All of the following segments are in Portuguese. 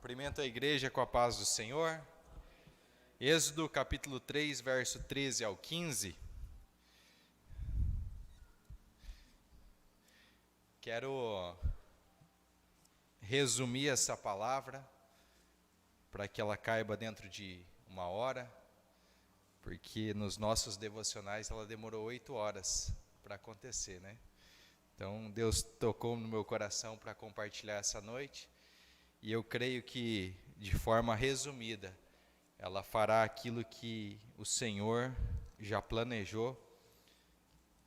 Cumprimento a igreja com a paz do Senhor. Êxodo capítulo 3, verso 13 ao 15. Quero resumir essa palavra para que ela caiba dentro de uma hora, porque nos nossos devocionais ela demorou 8 horas para acontecer, né? Então Deus tocou no meu coração para compartilhar essa noite, e eu creio que de forma resumida ela fará aquilo que o Senhor já planejou,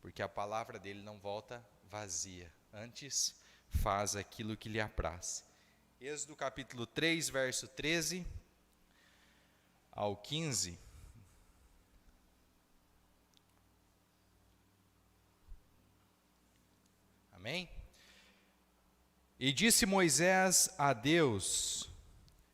porque a palavra dele não volta vazia, antes faz aquilo que lhe apraz. Êxodo capítulo 3, verso 13 ao 15. Amém? E disse Moisés a Deus: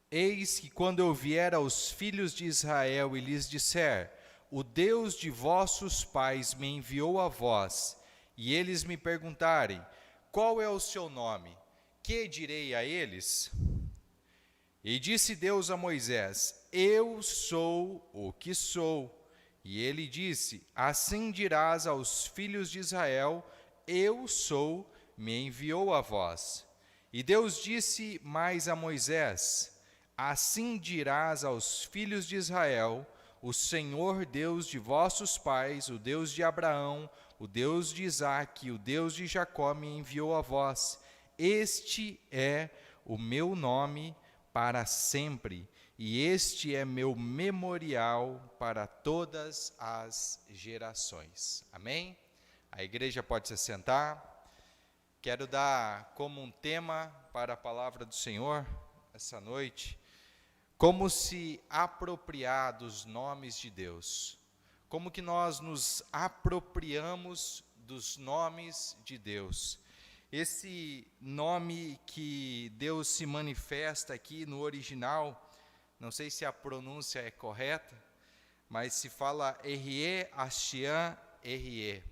Eis que quando eu vier aos filhos de Israel e lhes disser, o Deus de vossos pais me enviou a vós, e eles me perguntarem, qual é o seu nome? Que direi a eles? E disse Deus a Moisés, eu sou o que sou. E ele disse, assim dirás aos filhos de Israel, eu sou, me enviou a vós. E Deus disse mais a Moisés, assim dirás aos filhos de Israel, o Senhor Deus de vossos pais, o Deus de Abraão, o Deus de Isaque, o Deus de Jacó me enviou a vós. Este é o meu nome para sempre, e este é meu memorial para todas as gerações. Amém? A igreja pode se sentar. Quero dar como um tema para a palavra do Senhor essa noite, como se apropriar dos nomes de Deus. Como que nós nos apropriamos dos nomes de Deus. Esse nome que Deus se manifesta aqui no original, não sei se a pronúncia é correta, mas se fala Erie Hashian Erie.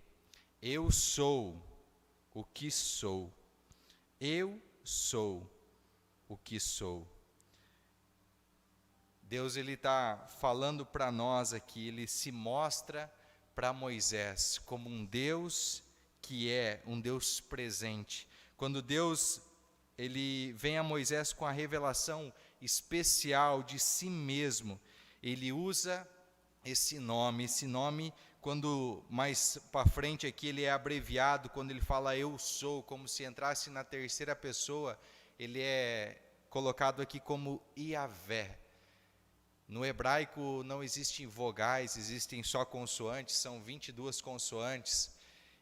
Eu sou o que sou. Eu sou o que sou. Deus ele está falando para nós aqui, ele se mostra para Moisés como um Deus que é um Deus presente. Quando Deus ele vem a Moisés com a revelação especial de si mesmo, ele usa esse nome quando mais para frente aqui ele é abreviado, quando ele fala eu sou, como se entrasse na terceira pessoa, ele é colocado aqui como Iavé. No hebraico não existem vogais, existem só consoantes, são 22 consoantes,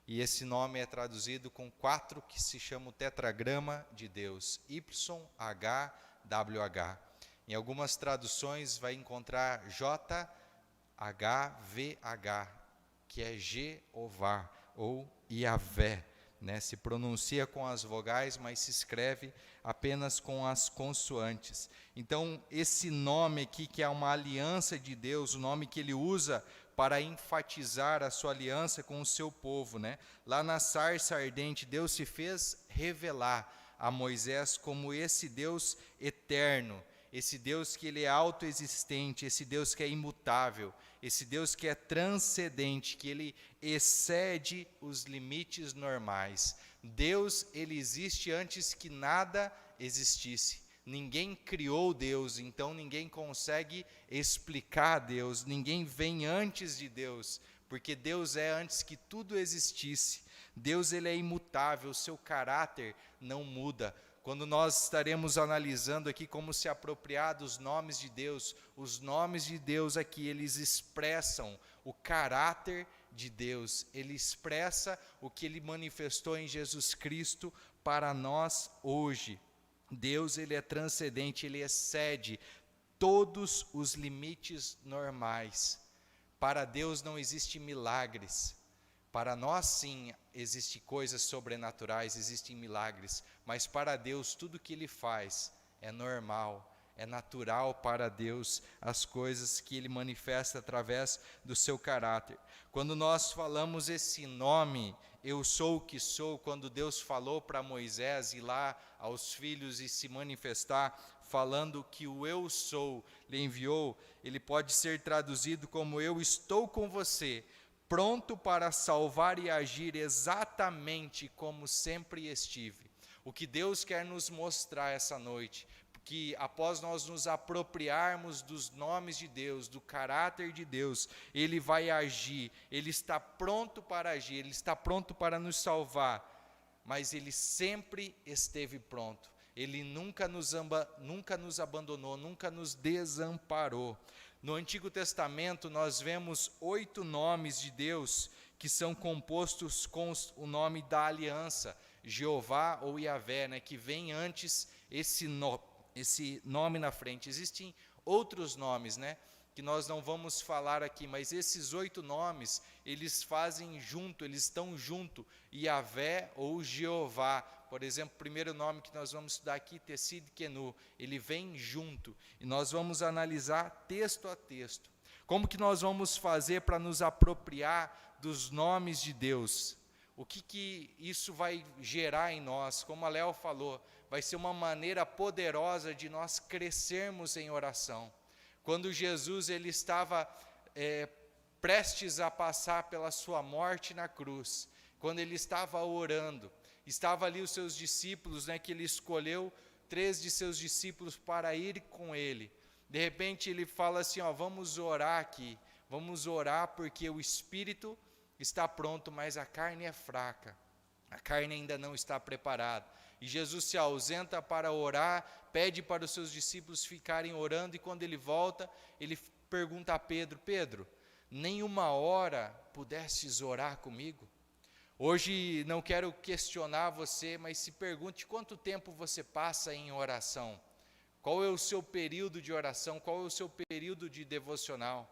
e esse nome é traduzido com 4 que se chama o tetragrama de Deus, YHWH. Em algumas traduções vai encontrar JHVH, que é Jeová ou Iavé, né? Se pronuncia com as vogais, mas se escreve apenas com as consoantes. Então, esse nome aqui, que é uma aliança de Deus, o nome que ele usa para enfatizar a sua aliança com o seu povo, né? Lá na sarça ardente, Deus se fez revelar a Moisés como esse Deus eterno, esse Deus que ele é autoexistente, esse Deus que é imutável, esse Deus que é transcendente, que ele excede os limites normais. Deus, ele existe antes que nada existisse. Ninguém criou Deus, então ninguém consegue explicar Deus, ninguém vem antes de Deus, porque Deus é antes que tudo existisse. Deus ele é imutável, seu caráter não muda. Quando nós estaremos analisando aqui como se apropriar dos nomes de Deus, os nomes de Deus aqui, eles expressam o caráter de Deus, ele expressa o que ele manifestou em Jesus Cristo para nós hoje. Deus, ele é transcendente, ele excede todos os limites normais. Para Deus não existem milagres. Para nós, sim, existem coisas sobrenaturais, existem milagres, mas para Deus, tudo que ele faz é normal, é natural para Deus, as coisas que ele manifesta através do seu caráter. Quando nós falamos esse nome, eu sou o que sou, quando Deus falou para Moisés ir lá aos filhos e se manifestar, falando que o eu sou lhe enviou, ele pode ser traduzido como eu estou com você, pronto para salvar e agir exatamente como sempre estive. O que Deus quer nos mostrar essa noite, que após nós nos apropriarmos dos nomes de Deus, do caráter de Deus, Ele vai agir, Ele está pronto para agir, Ele está pronto para nos salvar, mas Ele sempre esteve pronto, Ele nunca nos abandonou, nunca nos desamparou. No Antigo Testamento nós vemos 8 nomes de Deus que são compostos com o nome da aliança, Jeová ou Yahvé, né, que vem antes esse nome na frente. Existem outros nomes, né, que nós não vamos falar aqui, mas esses 8 nomes, eles fazem junto, eles estão junto, Yahvé ou Jeová. Por exemplo, o primeiro nome que nós vamos estudar aqui, Tsidkenu, ele vem junto, e nós vamos analisar texto a texto. Como que nós vamos fazer para nos apropriar dos nomes de Deus? O que isso vai gerar em nós? Como a Léo falou, vai ser uma maneira poderosa de nós crescermos em oração. Quando Jesus ele estava prestes a passar pela sua morte na cruz, quando ele estava orando, estava ali os seus discípulos, né, que ele escolheu 3 de seus discípulos para ir com ele. De repente ele fala assim, vamos orar aqui, vamos orar porque o Espírito está pronto, mas a carne é fraca, a carne ainda não está preparada. E Jesus se ausenta para orar, pede para os seus discípulos ficarem orando, e quando ele volta, ele pergunta a Pedro, Pedro, nem uma hora pudestes orar comigo? Hoje não quero questionar você, mas se pergunte quanto tempo você passa em oração. Qual é o seu período de oração? Qual é o seu período de devocional?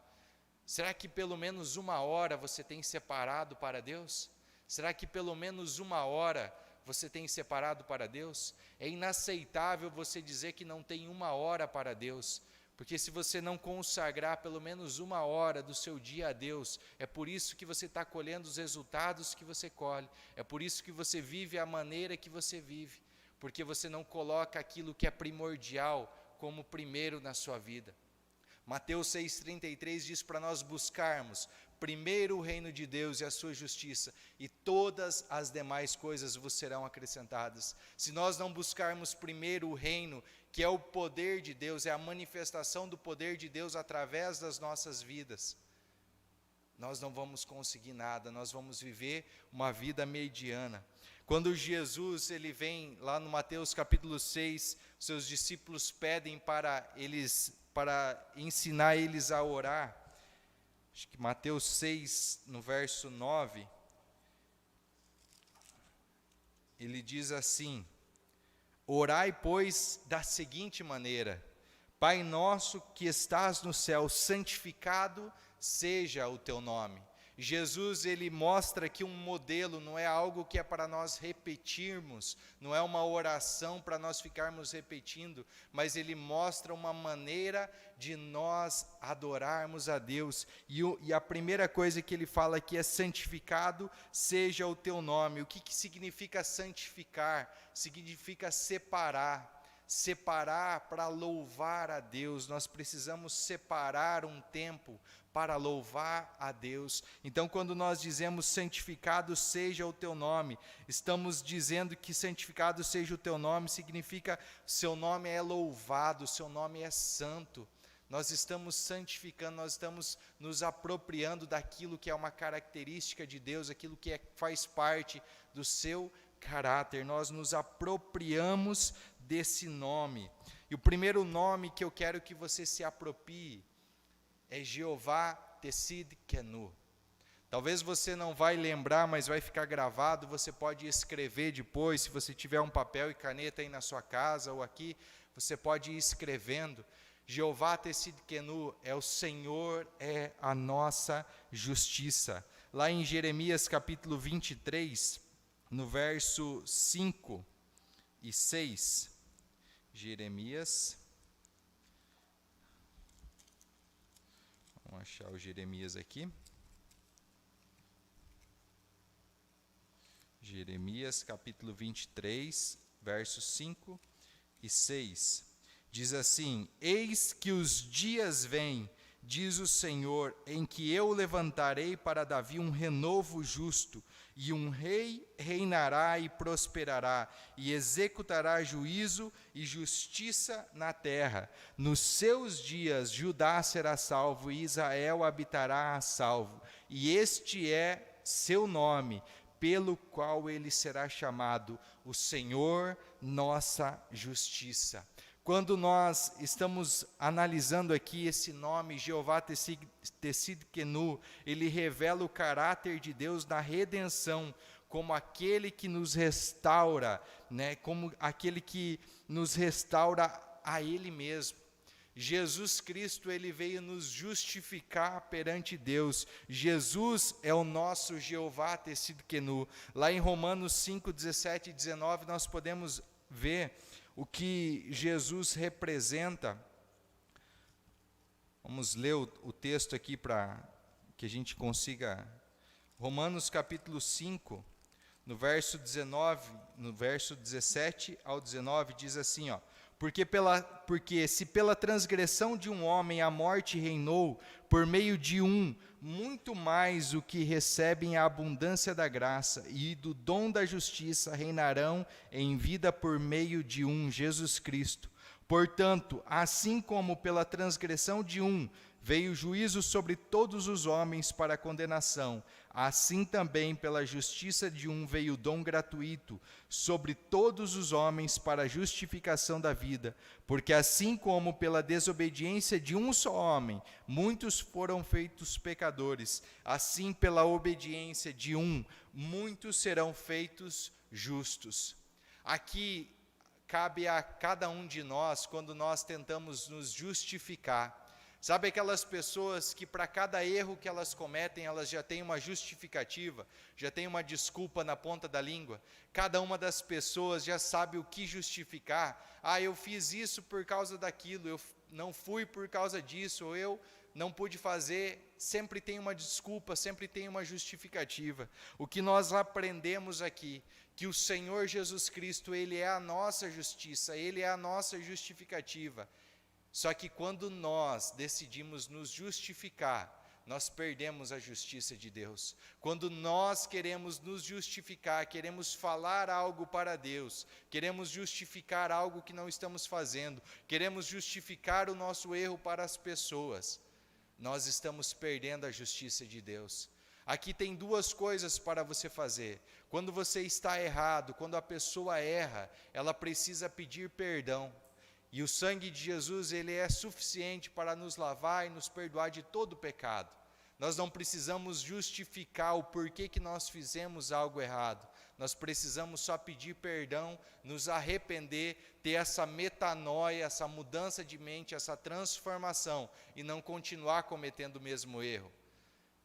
Será que pelo menos uma hora você tem separado para Deus? Será que pelo menos uma hora você tem separado para Deus? É inaceitável você dizer que não tem uma hora para Deus, porque se você não consagrar pelo menos uma hora do seu dia a Deus, é por isso que você está colhendo os resultados que você colhe, é por isso que você vive a maneira que você vive, porque você não coloca aquilo que é primordial como primeiro na sua vida. Mateus 6,33 diz para nós buscarmos primeiro o reino de Deus e a sua justiça, e todas as demais coisas vos serão acrescentadas. Se nós não buscarmos primeiro o reino, que é o poder de Deus, é a manifestação do poder de Deus através das nossas vidas, nós não vamos conseguir nada, nós vamos viver uma vida mediana. Quando Jesus ele vem lá no Mateus capítulo 6, seus discípulos pedem para ensinar eles a orar. Acho que Mateus 6, no verso 9, ele diz assim, orai, pois, da seguinte maneira, Pai nosso que estás no céu, santificado seja o teu nome. Jesus, ele mostra aqui um modelo, não é algo que é para nós repetirmos, não é uma oração para nós ficarmos repetindo, mas ele mostra uma maneira de nós adorarmos a Deus. E a primeira coisa que ele fala aqui é santificado seja o teu nome. O que significa santificar? Significa separar para louvar a Deus. Nós precisamos separar um tempo para louvar a Deus. Então, quando nós dizemos santificado seja o teu nome, estamos dizendo que santificado seja o teu nome significa seu nome é louvado, seu nome é santo. Nós estamos santificando, nós estamos nos apropriando daquilo que é uma característica de Deus, aquilo que faz parte do seu caráter. Nós nos apropriamos desse nome. E o primeiro nome que eu quero que você se aproprie é Jeová Tsidkenu. Talvez você não vai lembrar, mas vai ficar gravado, você pode escrever depois, se você tiver um papel e caneta aí na sua casa ou aqui, você pode ir escrevendo. Jeová Tsidkenu é o Senhor, é a nossa justiça. Lá em Jeremias capítulo 23, no verso 5 e 6, Jeremias, vamos achar o Jeremias aqui, Jeremias capítulo 23, versos 5 e 6, Diz assim: Eis que os dias vêm, diz o Senhor, em que eu levantarei para Davi um renovo justo, e um rei reinará e prosperará, e executará juízo e justiça na terra. Nos seus dias Judá será salvo, e Israel habitará a salvo. E este é seu nome, pelo qual ele será chamado, o Senhor nossa justiça. Quando nós estamos analisando aqui esse nome, Jeová Tsidkenu, ele revela o caráter de Deus na redenção, como aquele que nos restaura, né? Como aquele que nos restaura a Ele mesmo. Jesus Cristo, ele veio nos justificar perante Deus. Jesus é o nosso Jeová Tsidkenu. Lá em Romanos 5, 17 e 19, nós podemos ver o que Jesus representa. Vamos ler o texto aqui para que a gente consiga. Romanos capítulo 5, no verso 17 ao 19, diz assim, ó: Porque se pela transgressão de um homem a morte reinou, por meio de um, muito mais o que recebem a abundância da graça e do dom da justiça reinarão em vida por meio de um, Jesus Cristo. Portanto, assim como pela transgressão de um veio o juízo sobre todos os homens para condenação, assim também pela justiça de um veio o dom gratuito sobre todos os homens para a justificação da vida. Porque assim como pela desobediência de um só homem muitos foram feitos pecadores, assim pela obediência de um muitos serão feitos justos. Aqui cabe a cada um de nós, quando nós tentamos nos justificar. Sabe aquelas pessoas que para cada erro que elas cometem, elas já têm uma justificativa, já têm uma desculpa na ponta da língua? Cada uma das pessoas já sabe o que justificar. Eu fiz isso por causa daquilo, eu não fui por causa disso, ou eu não pude fazer. Sempre tem uma desculpa, sempre tem uma justificativa. O que nós aprendemos aqui, que o Senhor Jesus Cristo, ele é a nossa justiça, ele é a nossa justificativa. Só que quando nós decidimos nos justificar, nós perdemos a justiça de Deus. Quando nós queremos nos justificar, queremos falar algo para Deus, queremos justificar algo que não estamos fazendo, queremos justificar o nosso erro para as pessoas, nós estamos perdendo a justiça de Deus. Aqui tem duas coisas para você fazer. Quando você está errado, quando a pessoa erra, ela precisa pedir perdão. E o sangue de Jesus, ele é suficiente para nos lavar e nos perdoar de todo pecado. Nós não precisamos justificar o porquê que nós fizemos algo errado. Nós precisamos só pedir perdão, nos arrepender, ter essa metanoia, essa mudança de mente, essa transformação e não continuar cometendo o mesmo erro.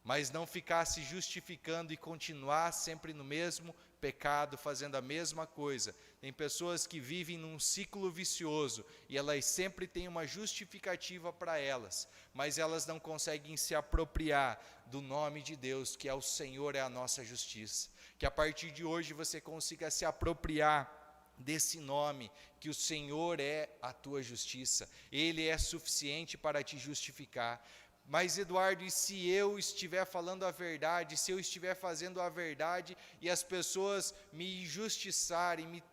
Mas não ficar se justificando e continuar sempre no mesmo pecado, fazendo a mesma coisa. Tem pessoas que vivem num ciclo vicioso e elas sempre têm uma justificativa para elas, mas elas não conseguem se apropriar do nome de Deus, que é o Senhor, é a nossa justiça. Que a partir de hoje você consiga se apropriar desse nome, que o Senhor é a tua justiça, Ele é suficiente para te justificar. Mas Eduardo, e se eu estiver falando a verdade, se eu estiver fazendo a verdade e as pessoas me injustiçarem, me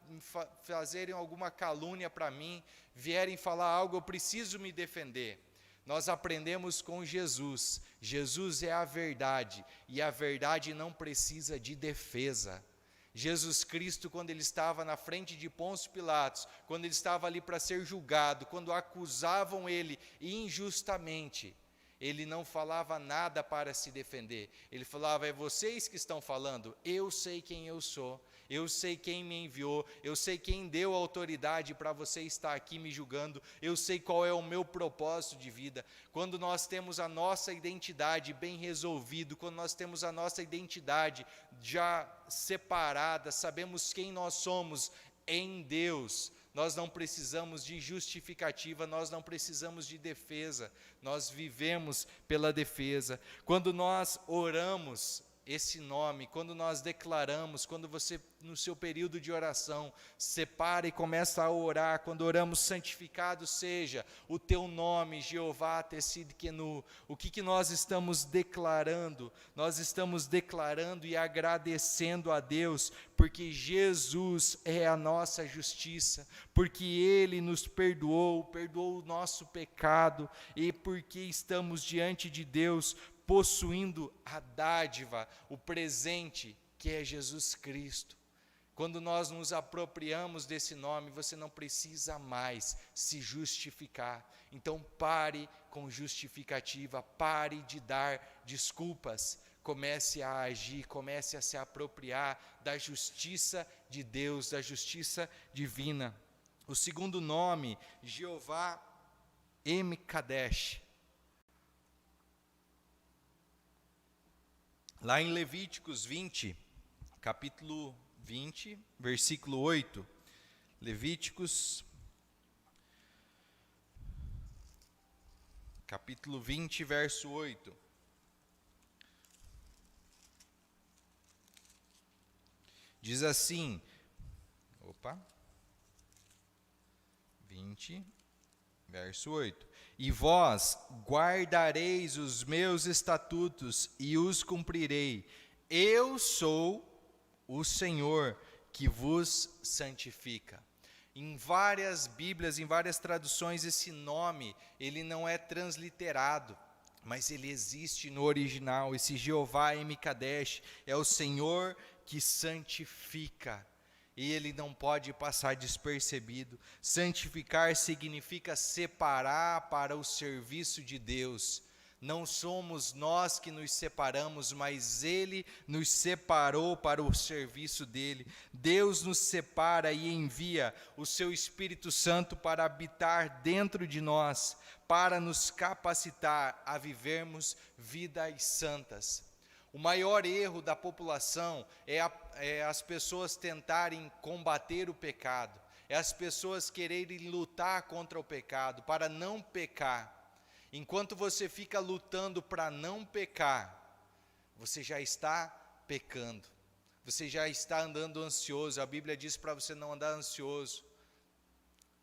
fazerem alguma calúnia para mim, vierem falar algo, eu preciso me defender. Nós aprendemos com Jesus. Jesus é a verdade e a verdade não precisa de defesa. Jesus Cristo, quando ele estava na frente de Pôncio Pilatos, quando ele estava ali para ser julgado, quando acusavam ele injustamente, ele não falava nada para se defender. Ele falava: é vocês que estão falando, eu sei quem eu sou, eu sei quem me enviou, eu sei quem deu autoridade para você estar aqui me julgando, eu sei qual é o meu propósito de vida. Quando nós temos a nossa identidade bem resolvida, quando nós temos a nossa identidade já separada, sabemos quem nós somos em Deus, nós não precisamos de justificativa, nós não precisamos de defesa, nós vivemos pela defesa. Quando nós oramos esse nome, quando nós declaramos, quando você, no seu período de oração, separa e começa a orar, quando oramos, santificado seja o teu nome, Jeová Tsidkenu, o que nós estamos declarando? Nós estamos declarando e agradecendo a Deus, porque Jesus é a nossa justiça, porque Ele nos perdoou o nosso pecado, e porque estamos diante de Deus, possuindo a dádiva, o presente, que é Jesus Cristo. Quando nós nos apropriamos desse nome, você não precisa mais se justificar. Então pare com justificativa, pare de dar desculpas. Comece a agir, comece a se apropriar da justiça de Deus, da justiça divina. O segundo nome, Jeová Emkadesh. Lá em Levíticos 20, capítulo 20, versículo 8. Levíticos, capítulo 20, verso 8. Diz assim, 20, verso 8. E vós guardareis os meus estatutos e os cumprirei. Eu sou o Senhor que vos santifica. Em várias Bíblias, em várias traduções, esse nome, ele não é transliterado, mas ele existe no original. Esse Jeová Emkadesh é o Senhor que santifica. E ele não pode passar despercebido. Santificar significa separar para o serviço de Deus. Não somos nós que nos separamos, mas Ele nos separou para o serviço dEle. Deus nos separa e envia o Seu Espírito Santo para habitar dentro de nós, para nos capacitar a vivermos vidas santas. O maior erro da população é as pessoas tentarem combater o pecado, é as pessoas quererem lutar contra o pecado, para não pecar. Enquanto você fica lutando para não pecar, você já está pecando, você já está andando ansioso. A Bíblia diz para você não andar ansioso.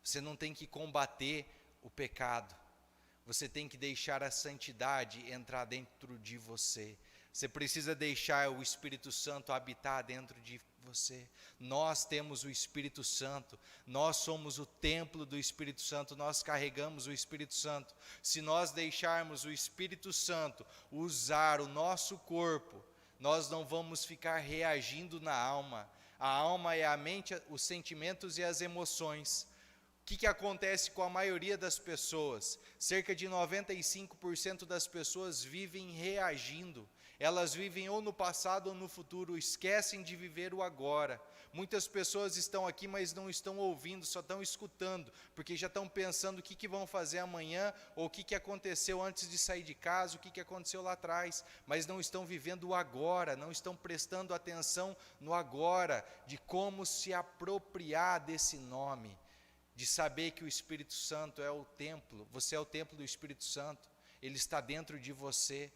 Você não tem que combater o pecado, você tem que deixar a santidade entrar dentro de você. Você precisa deixar o Espírito Santo habitar dentro de você. Nós temos o Espírito Santo, nós somos o templo do Espírito Santo, nós carregamos o Espírito Santo. Se nós deixarmos o Espírito Santo usar o nosso corpo, nós não vamos ficar reagindo na alma. A alma é a mente, os sentimentos e as emoções. O que acontece com a maioria das pessoas? Cerca de 95% das pessoas vivem reagindo. Elas vivem ou no passado ou no futuro, esquecem de viver o agora. Muitas pessoas estão aqui, mas não estão ouvindo, só estão escutando, porque já estão pensando o que vão fazer amanhã, ou o que aconteceu antes de sair de casa, o que aconteceu lá atrás, mas não estão vivendo o agora, não estão prestando atenção no agora, de como se apropriar desse nome, de saber que o Espírito Santo é o templo, você é o templo do Espírito Santo, ele está dentro de você.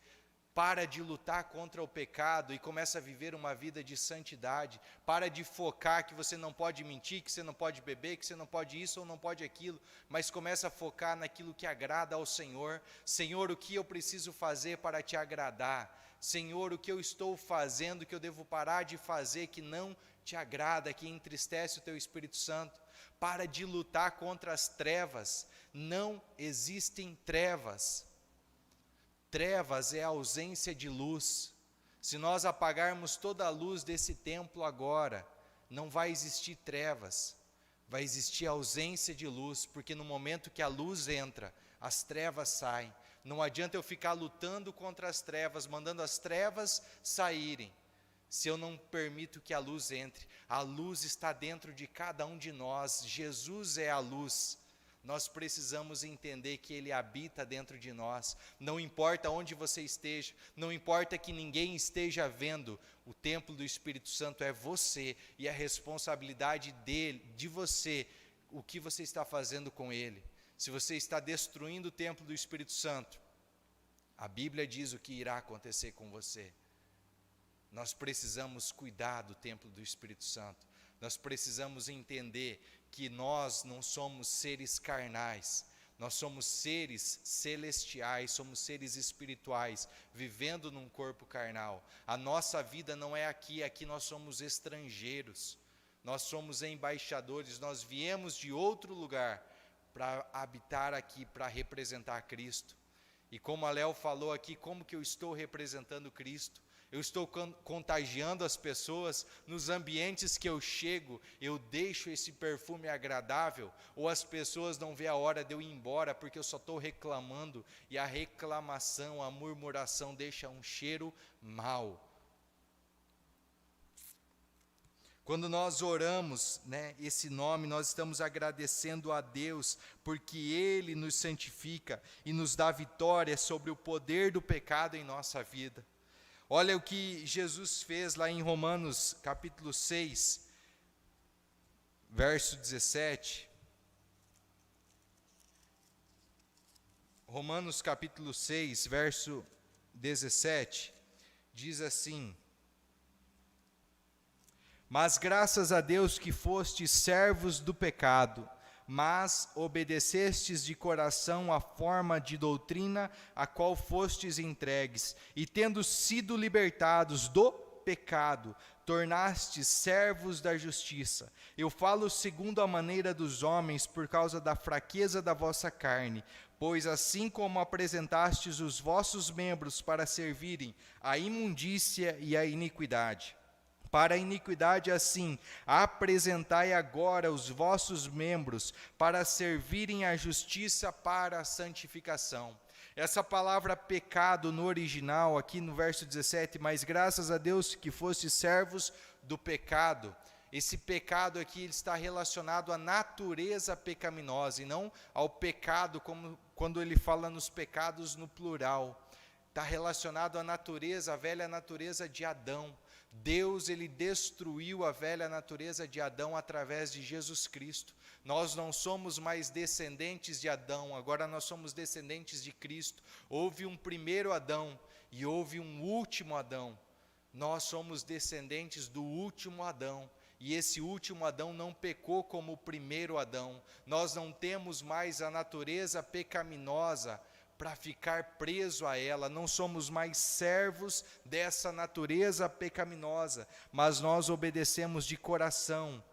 Para de lutar contra o pecado e começa a viver uma vida de santidade. Para de focar que você não pode mentir, que você não pode beber, que você não pode isso ou não pode aquilo, mas começa a focar naquilo que agrada ao Senhor. Senhor, o que eu preciso fazer para te agradar? Senhor, o que eu estou fazendo que eu devo parar de fazer que não te agrada, que entristece o teu Espírito Santo? Para de lutar contra as trevas. Não existem trevas. Trevas é a ausência de luz. Se nós apagarmos toda a luz desse templo agora, não vai existir trevas, vai existir ausência de luz, porque no momento que a luz entra, as trevas saem. Não adianta eu ficar lutando contra as trevas, mandando as trevas saírem, se eu não permito que a luz entre. A luz está dentro de cada um de nós, Jesus é a luz. Nós precisamos entender que Ele habita dentro de nós. Não importa onde você esteja, não importa que ninguém esteja vendo, o templo do Espírito Santo é você, e a responsabilidade dele, de você, o que você está fazendo com ele. Se você está destruindo o templo do Espírito Santo, a Bíblia diz o que irá acontecer com você. Nós precisamos cuidar do templo do Espírito Santo. Nós precisamos entender que nós não somos seres carnais, nós somos seres celestiais, somos seres espirituais, vivendo num corpo carnal. A nossa vida não é aqui, aqui nós somos estrangeiros, nós somos embaixadores, nós viemos de outro lugar para habitar aqui, para representar Cristo. E como a Léo falou aqui, como que eu estou representando Cristo? Eu estou contagiando as pessoas nos ambientes que eu chego, eu deixo esse perfume agradável, ou as pessoas não vê a hora de eu ir embora, porque eu só estou reclamando, e a reclamação, a murmuração deixa um cheiro mau. Quando nós oramos, esse nome, nós estamos agradecendo a Deus, porque Ele nos santifica e nos dá vitória sobre o poder do pecado em nossa vida. Olha o que Jesus fez lá em Romanos capítulo 6, verso 17. Romanos capítulo 6, verso 17, diz assim: Mas graças a Deus que fostes servos do pecado, mas obedecestes de coração a forma de doutrina a qual fostes entregues, e tendo sido libertados do pecado, tornastes servos da justiça. Eu falo segundo a maneira dos homens, por causa da fraqueza da vossa carne, pois assim como apresentastes os vossos membros para servirem à imundícia e à iniquidade, para a iniquidade assim, apresentai agora os vossos membros para servirem à justiça para a santificação. Essa palavra pecado no original, aqui no verso 17, mas graças a Deus que foste servos do pecado. Esse pecado aqui ele está relacionado à natureza pecaminosa e não ao pecado, como quando ele fala nos pecados no plural. Está relacionado à natureza, à velha natureza de Adão. Deus, ele destruiu a velha natureza de Adão através de Jesus Cristo. Nós não somos mais descendentes de Adão, agora nós somos descendentes de Cristo. Houve um primeiro Adão e houve um último Adão. Nós somos descendentes do último Adão. E esse último Adão não pecou como o primeiro Adão. Nós não temos mais a natureza pecaminosa para ficar preso a ela, não somos mais servos dessa natureza pecaminosa, mas nós obedecemos de coração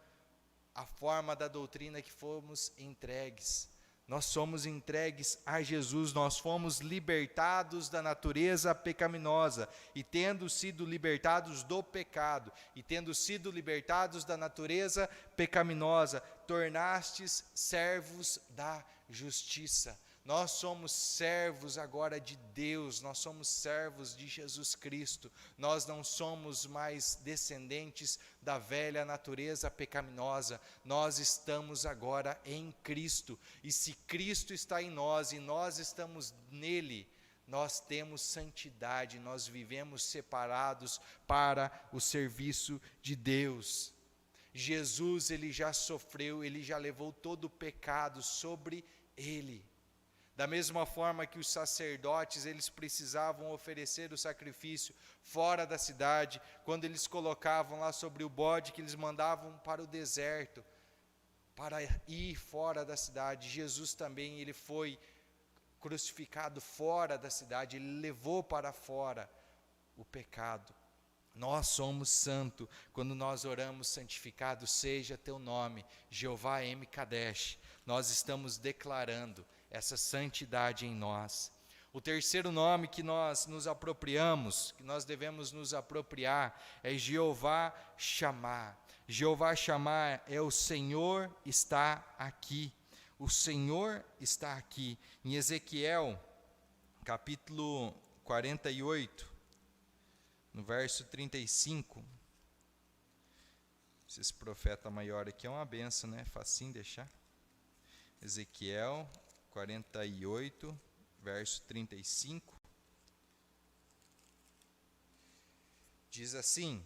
a forma da doutrina que fomos entregues. Nós somos entregues a Jesus, nós fomos libertados da natureza pecaminosa, e tendo sido libertados do pecado, e tendo sido libertados da natureza pecaminosa, tornastes servos da justiça. Nós somos servos agora de Deus, nós somos servos de Jesus Cristo, nós não somos mais descendentes da velha natureza pecaminosa, nós estamos agora em Cristo, e se Cristo está em nós e nós estamos nele, nós temos santidade, nós vivemos separados para o serviço de Deus. Jesus, ele já sofreu, ele já levou todo o pecado sobre ele. Da mesma forma que os sacerdotes, eles precisavam oferecer o sacrifício fora da cidade, quando eles colocavam lá sobre o bode, que eles mandavam para o deserto, para ir fora da cidade. Jesus também, ele foi crucificado fora da cidade, ele levou para fora o pecado. Nós somos santos, quando nós oramos, santificado seja teu nome, Jeová M. Kadesh, nós estamos declarando essa santidade em nós. O terceiro nome que nós nos apropriamos, que nós devemos nos apropriar, é Jeová Shammah. Jeová Shammah é o Senhor está aqui. O Senhor está aqui. Em Ezequiel, capítulo 48, no verso 35. Esse profeta maior aqui é uma benção, né? Facinho deixar. Ezequiel 48, verso 35, diz assim: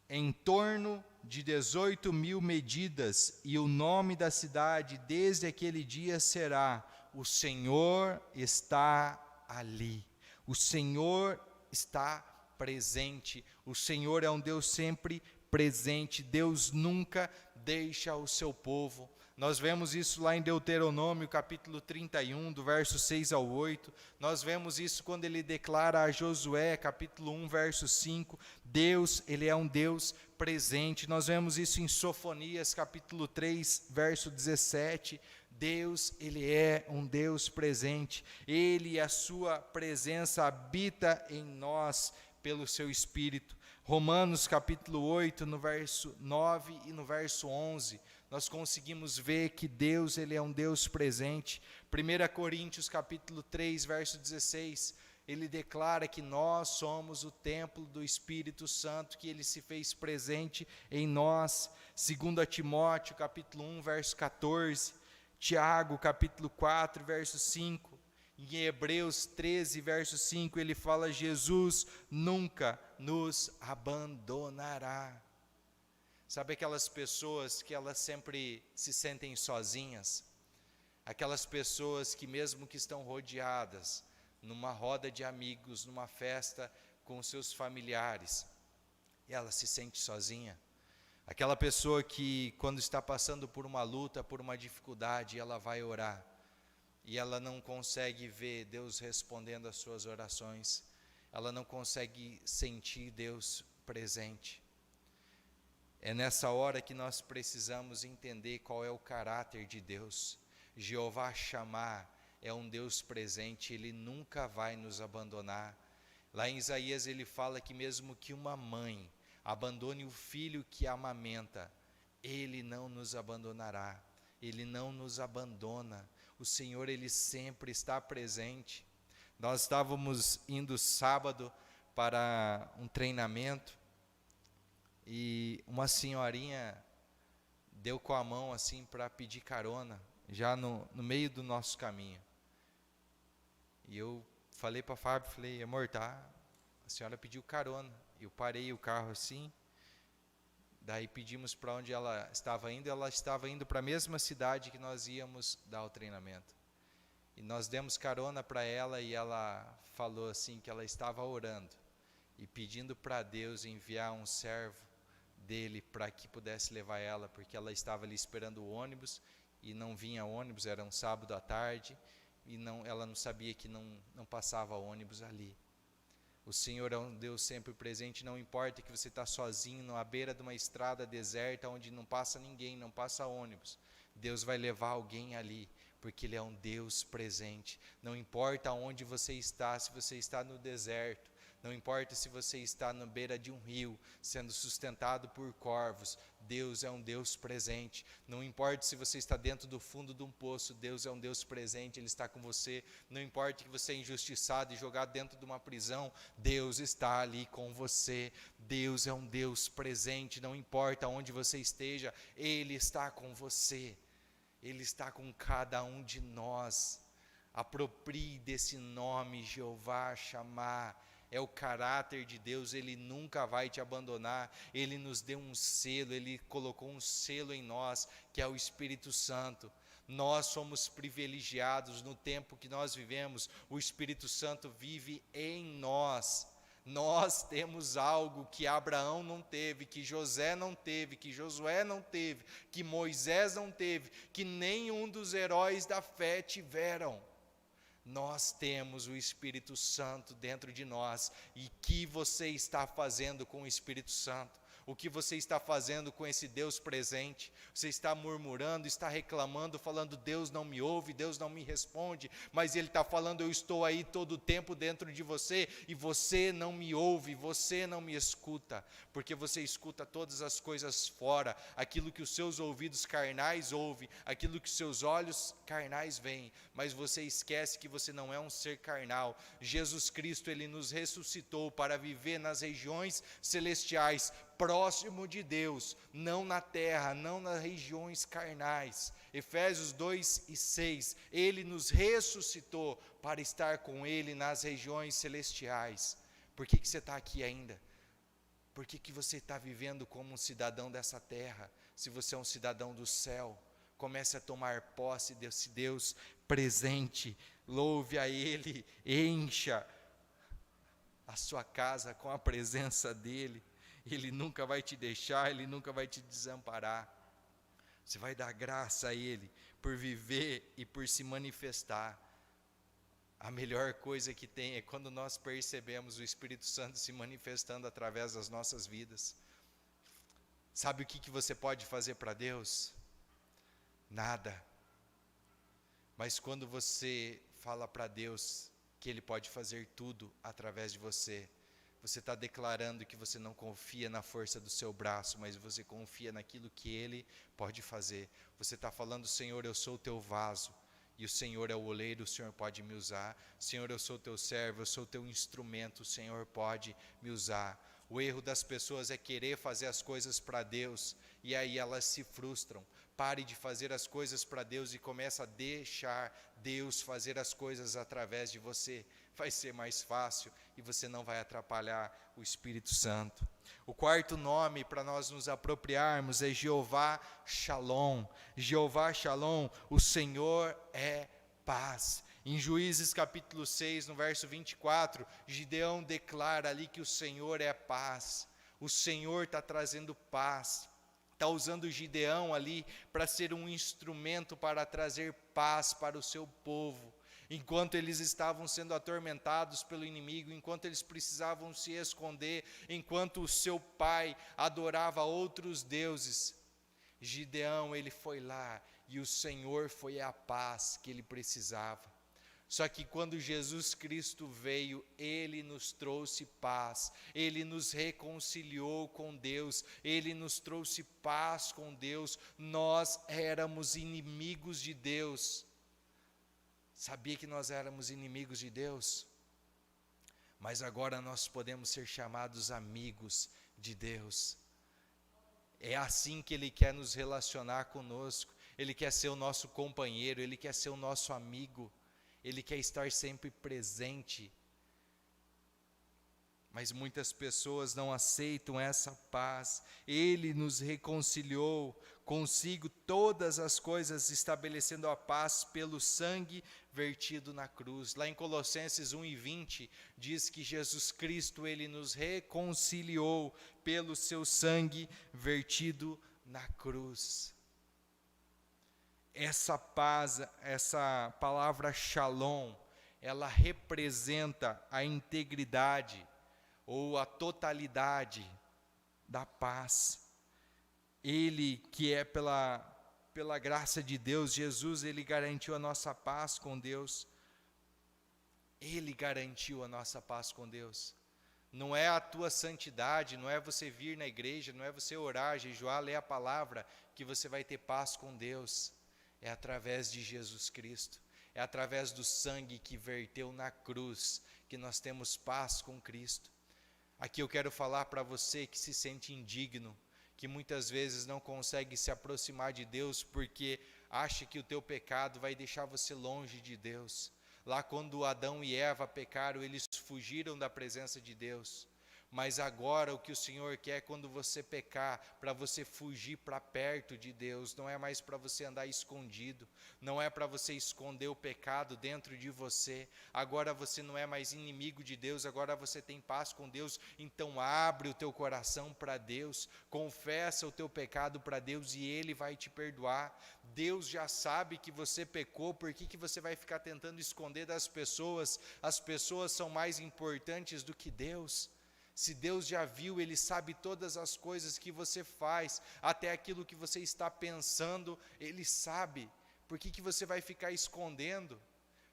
em torno de 18.000 medidas, e o nome da cidade desde aquele dia será: o Senhor está ali. O Senhor está presente. O Senhor é um Deus sempre presente. Deus nunca deixa o seu povo. Nós vemos isso lá em Deuteronômio, capítulo 31, do verso 6 ao 8. Nós vemos isso quando ele declara a Josué, capítulo 1, verso 5. Deus, ele é um Deus presente. Nós vemos isso em Sofonias, capítulo 3, verso 17. Deus, ele é um Deus presente. Ele e a sua presença habita em nós pelo seu Espírito. Romanos capítulo 8, no verso 9 e no verso 11, nós conseguimos ver que Deus, ele é um Deus presente. 1 Coríntios capítulo 3, verso 16, ele declara que nós somos o templo do Espírito Santo, que ele se fez presente em nós. 2 Timóteo capítulo 1, verso 14, Tiago capítulo 4, verso 5, em Hebreus 13, verso 5, ele fala: Jesus nunca nos abandonará. Sabe aquelas pessoas que elas sempre se sentem sozinhas? Aquelas pessoas que mesmo que estão rodeadas, numa roda de amigos, numa festa com seus familiares, ela se sente sozinha. Aquela pessoa que quando está passando por uma luta, por uma dificuldade, ela vai orar. E ela não consegue ver Deus respondendo às suas orações. Ela não consegue sentir Deus presente. É nessa hora que nós precisamos entender qual é o caráter de Deus. Jeová Shammah é um Deus presente, ele nunca vai nos abandonar. Lá em Isaías ele fala que mesmo que uma mãe abandone o filho que amamenta, ele não nos abandonará. Ele não nos abandona. O Senhor, ele sempre está presente. Nós estávamos indo sábado para um treinamento e uma senhorinha deu com a mão assim para pedir carona, já no meio do nosso caminho. E eu falei para a Fábio, falei: amor, tá, a senhora pediu carona. Eu parei o carro assim, daí pedimos para onde ela estava indo para a mesma cidade que nós íamos dar o treinamento. E nós demos carona para ela e ela falou assim que ela estava orando e pedindo para Deus enviar um servo dele para que pudesse levar ela, porque ela estava ali esperando o ônibus e não vinha ônibus, era um sábado à tarde e ela não sabia que não passava ônibus ali. O Senhor é um Deus sempre presente, não importa que você está sozinho à beira de uma estrada deserta onde não passa ninguém, não passa ônibus. Deus vai levar alguém ali, porque Ele é um Deus presente. Não importa onde você está, se você está no deserto, não importa se você está na beira de um rio, sendo sustentado por corvos, Deus é um Deus presente. Não importa se você está dentro do fundo de um poço, Deus é um Deus presente, Ele está com você. Não importa que você é injustiçado e jogado dentro de uma prisão, Deus está ali com você. Deus é um Deus presente, não importa onde você esteja, Ele está com você. Ele está com cada um de nós. Aproprie desse nome, Jeová Shammah. É o caráter de Deus, Ele nunca vai te abandonar. Ele nos deu um selo, Ele colocou um selo em nós, que é o Espírito Santo. Nós somos privilegiados no tempo que nós vivemos, o Espírito Santo vive em nós. Nós temos algo que Abraão não teve, que José não teve, que Josué não teve, que Moisés não teve, que nenhum dos heróis da fé tiveram. Nós temos o Espírito Santo dentro de nós. E o que você está fazendo com o Espírito Santo? O que você está fazendo com esse Deus presente? Você está murmurando, está reclamando, falando: Deus não me ouve, Deus não me responde. Mas Ele está falando: eu estou aí todo o tempo dentro de você e você não me ouve, você não me escuta. Porque você escuta todas as coisas fora, aquilo que os seus ouvidos carnais ouvem, aquilo que os seus olhos carnais veem. Mas você esquece que você não é um ser carnal. Jesus Cristo, Ele nos ressuscitou para viver nas regiões celestiais, próximo de Deus, não na terra, não nas regiões carnais. Efésios 2:6, Ele nos ressuscitou para estar com Ele nas regiões celestiais. Por que você está aqui ainda? Por que você está vivendo como um cidadão dessa terra, se você é um cidadão do céu? Comece a tomar posse desse Deus presente, louve a Ele, encha a sua casa com a presença dEle. Ele nunca vai te deixar, Ele nunca vai te desamparar. Você vai dar graça a Ele por viver e por se manifestar. A melhor coisa que tem é quando nós percebemos o Espírito Santo se manifestando através das nossas vidas. Sabe o que você pode fazer para Deus? Nada. Mas quando você fala para Deus que Ele pode fazer tudo através de você, você está declarando que você não confia na força do seu braço, mas você confia naquilo que Ele pode fazer. Você está falando: Senhor, eu sou o teu vaso, e o Senhor é o oleiro, o Senhor pode me usar. Senhor, eu sou teu servo, eu sou teu instrumento, o Senhor pode me usar. O erro das pessoas é querer fazer as coisas para Deus, e aí elas se frustram. Pare de fazer as coisas para Deus e comece a deixar Deus fazer as coisas através de você. Vai ser mais fácil e você não vai atrapalhar o Espírito Santo. O quarto nome para nós nos apropriarmos é Jeová Shalom. Jeová Shalom, o Senhor é paz. Em Juízes capítulo 6, no verso 24, Gideão declara ali que o Senhor é paz. O Senhor está trazendo paz. Está usando Gideão ali para ser um instrumento para trazer paz para o seu povo. Enquanto eles estavam sendo atormentados pelo inimigo, enquanto eles precisavam se esconder, enquanto o seu pai adorava outros deuses, Gideão, ele foi lá e o Senhor foi a paz que ele precisava. Só que quando Jesus Cristo veio, Ele nos trouxe paz, Ele nos reconciliou com Deus, Ele nos trouxe paz com Deus. Nós éramos inimigos de Deus. Sabia que nós éramos inimigos de Deus? Mas agora nós podemos ser chamados amigos de Deus. É assim que Ele quer nos relacionar conosco. Ele quer ser o nosso companheiro, Ele quer ser o nosso amigo. Ele quer estar sempre presente. Mas muitas pessoas não aceitam essa paz. Ele nos reconciliou consigo todas as coisas, estabelecendo a paz pelo sangue vertido na cruz. Lá em Colossenses 1:20, diz que Jesus Cristo, Ele nos reconciliou pelo seu sangue vertido na cruz. Essa paz, essa palavra shalom, ela representa a integridade ou a totalidade da paz. Ele que é pela graça de Deus, Jesus, Ele garantiu a nossa paz com Deus. Ele garantiu a nossa paz com Deus. Não é a tua santidade, não é você vir na igreja, não é você orar, jejuar, ler a palavra, que você vai ter paz com Deus. É através de Jesus Cristo, é através do sangue que verteu na cruz, que nós temos paz com Cristo. Aqui eu quero falar para você que se sente indigno, que muitas vezes não consegue se aproximar de Deus, porque acha que o teu pecado vai deixar você longe de Deus. Lá quando Adão e Eva pecaram, eles fugiram da presença de Deus. Mas agora o que o Senhor quer quando você pecar, para você fugir para perto de Deus, não é mais para você andar escondido, não é para você esconder o pecado dentro de você. Agora você não é mais inimigo de Deus, agora você tem paz com Deus. Então abre o teu coração para Deus, confessa o teu pecado para Deus e Ele vai te perdoar. Deus já sabe que você pecou, por que você vai ficar tentando esconder das pessoas? As pessoas são mais importantes do que Deus. Se Deus já viu, Ele sabe todas as coisas que você faz, até aquilo que você está pensando, Ele sabe. Por que você vai ficar escondendo?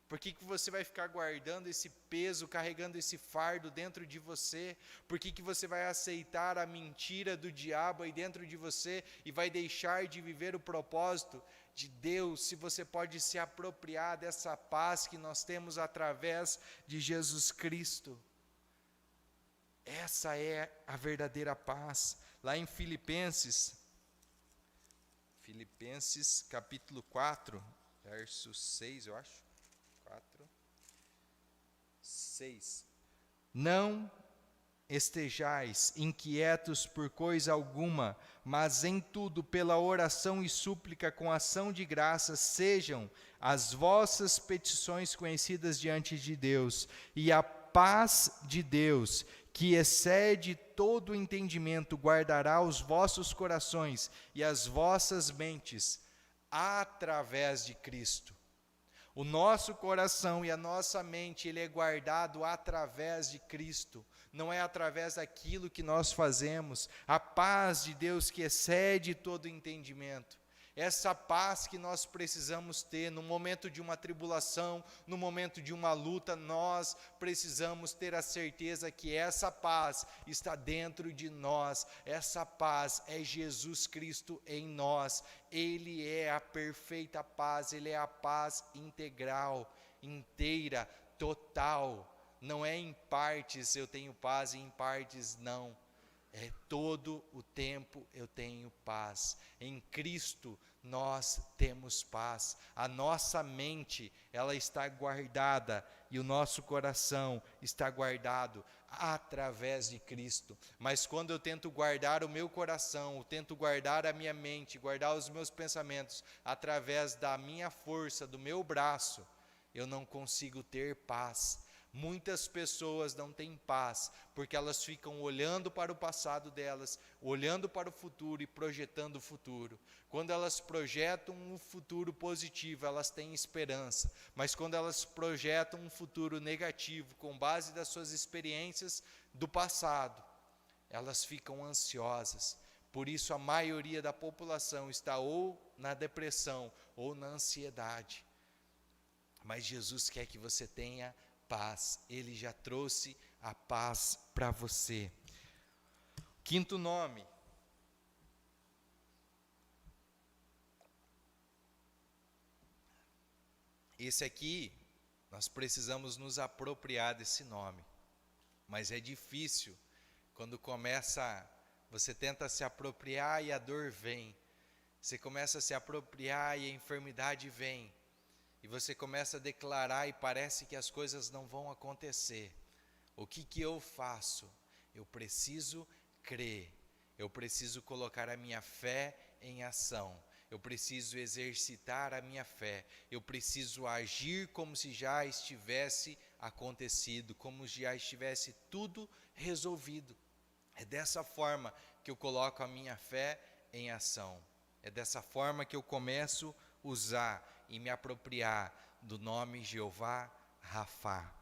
Por que você vai ficar guardando esse peso, carregando esse fardo dentro de você? Por que você vai aceitar a mentira do diabo aí dentro de você e vai deixar de viver o propósito de Deus, se você pode se apropriar dessa paz que nós temos através de Jesus Cristo? Essa é a verdadeira paz. Lá em Filipenses capítulo 4, verso 6, eu acho. 4, 6. Não estejais inquietos por coisa alguma, mas em tudo, pela oração e súplica com ação de graças, sejam as vossas petições conhecidas diante de Deus, e a paz de Deus, que excede todo o entendimento, guardará os vossos corações e as vossas mentes através de Cristo. O nosso coração e a nossa mente, ele é guardado através de Cristo, não é através daquilo que nós fazemos. A paz de Deus que excede todo entendimento, essa paz que nós precisamos ter no momento de uma tribulação, no momento de uma luta, nós precisamos ter a certeza que essa paz está dentro de nós. Essa paz é Jesus Cristo em nós. Ele é a perfeita paz, ele é a paz integral, inteira, total. Não é em partes eu tenho paz e em partes não. É todo o tempo eu tenho paz. Em Cristo nós temos paz. A nossa mente, ela está guardada e o nosso coração está guardado através de Cristo. Mas quando eu tento guardar o meu coração, eu tento guardar a minha mente, guardar os meus pensamentos através da minha força, do meu braço, eu não consigo ter paz. Muitas pessoas não têm paz, porque elas ficam olhando para o passado delas, olhando para o futuro e projetando o futuro. Quando elas projetam um futuro positivo, elas têm esperança, mas quando elas projetam um futuro negativo, com base das suas experiências do passado, elas ficam ansiosas. Por isso a maioria da população está ou na depressão ou na ansiedade. Mas Jesus quer que você tenha paz, ele já trouxe a paz para você. Quinto nome. Esse aqui, nós precisamos nos apropriar desse nome, mas é difícil, quando você tenta se apropriar e a dor vem, você começa a se apropriar e a enfermidade vem, e você começa a declarar e parece que as coisas não vão acontecer. O que eu faço? Eu preciso crer, eu preciso colocar a minha fé em ação, eu preciso exercitar a minha fé, eu preciso agir como se já estivesse acontecido, como se já estivesse tudo resolvido. É dessa forma que eu coloco a minha fé em ação, é dessa forma que eu começo a usar e me apropriar do nome Jeová Rafá.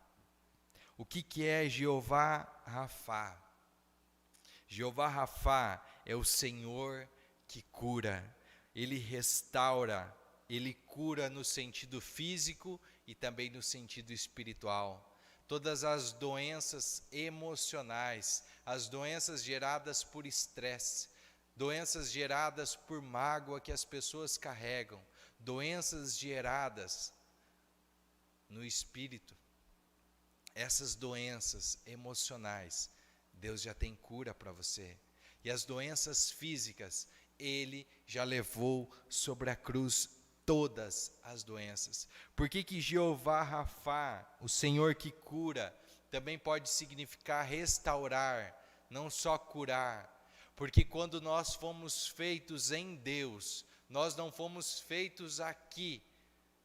O que é Jeová Rafá? Jeová Rafá é o Senhor que cura, ele restaura, ele cura no sentido físico e também no sentido espiritual. Todas as doenças emocionais, as doenças geradas por estresse, doenças geradas por mágoa que as pessoas carregam, doenças geradas no espírito, essas doenças emocionais, Deus já tem cura para você. E as doenças físicas, ele já levou sobre a cruz todas as doenças. Por que Jeová Rafá, o Senhor que cura, também pode significar restaurar, não só curar? Porque quando nós fomos feitos em Deus, nós não fomos feitos aqui,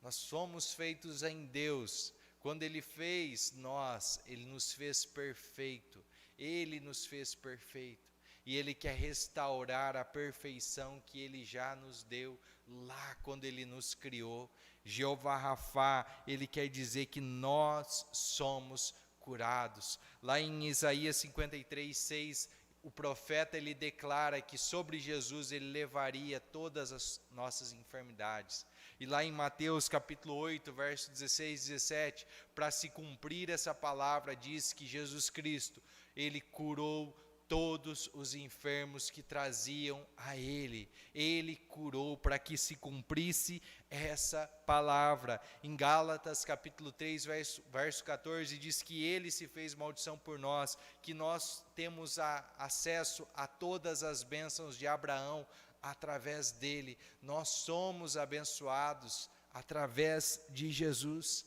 nós fomos feitos em Deus. Quando Ele fez nós, Ele nos fez perfeito, Ele nos fez perfeito. E Ele quer restaurar a perfeição que Ele já nos deu lá quando Ele nos criou. Jeová Rafá, Ele quer dizer que nós somos curados. Lá em Isaías 53:6, o profeta ele declara que sobre Jesus ele levaria todas as nossas enfermidades. E lá em Mateus capítulo 8, verso 16 e 17, para se cumprir essa palavra, diz que Jesus Cristo, ele curou todos os enfermos que traziam a ele. Ele curou para que se cumprisse essa palavra. Em Gálatas capítulo 3, verso 14, diz que ele se fez maldição por nós, que nós temos acesso a todas as bênçãos de Abraão através dele. Nós somos abençoados através de Jesus.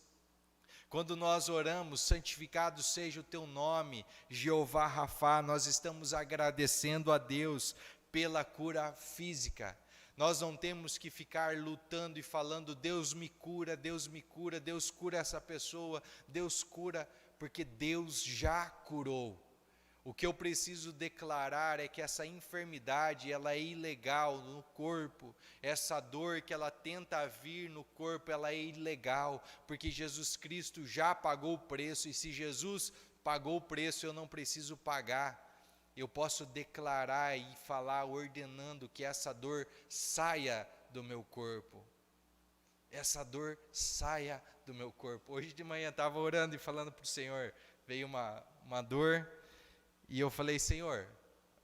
Quando nós oramos, santificado seja o teu nome, Jeová Rafá, nós estamos agradecendo a Deus pela cura física. Nós não temos que ficar lutando e falando, Deus me cura, Deus me cura, Deus cura essa pessoa, Deus cura, porque Deus já curou. O que eu preciso declarar é que essa enfermidade, ela é ilegal no corpo. Essa dor que ela tenta vir no corpo, ela é ilegal, porque Jesus Cristo já pagou o preço, e se Jesus pagou o preço, eu não preciso pagar. Eu posso declarar e falar ordenando que essa dor saia do meu corpo. Essa dor saia do meu corpo. Hoje de manhã estava orando e falando para o Senhor, veio uma dor, e eu falei, Senhor,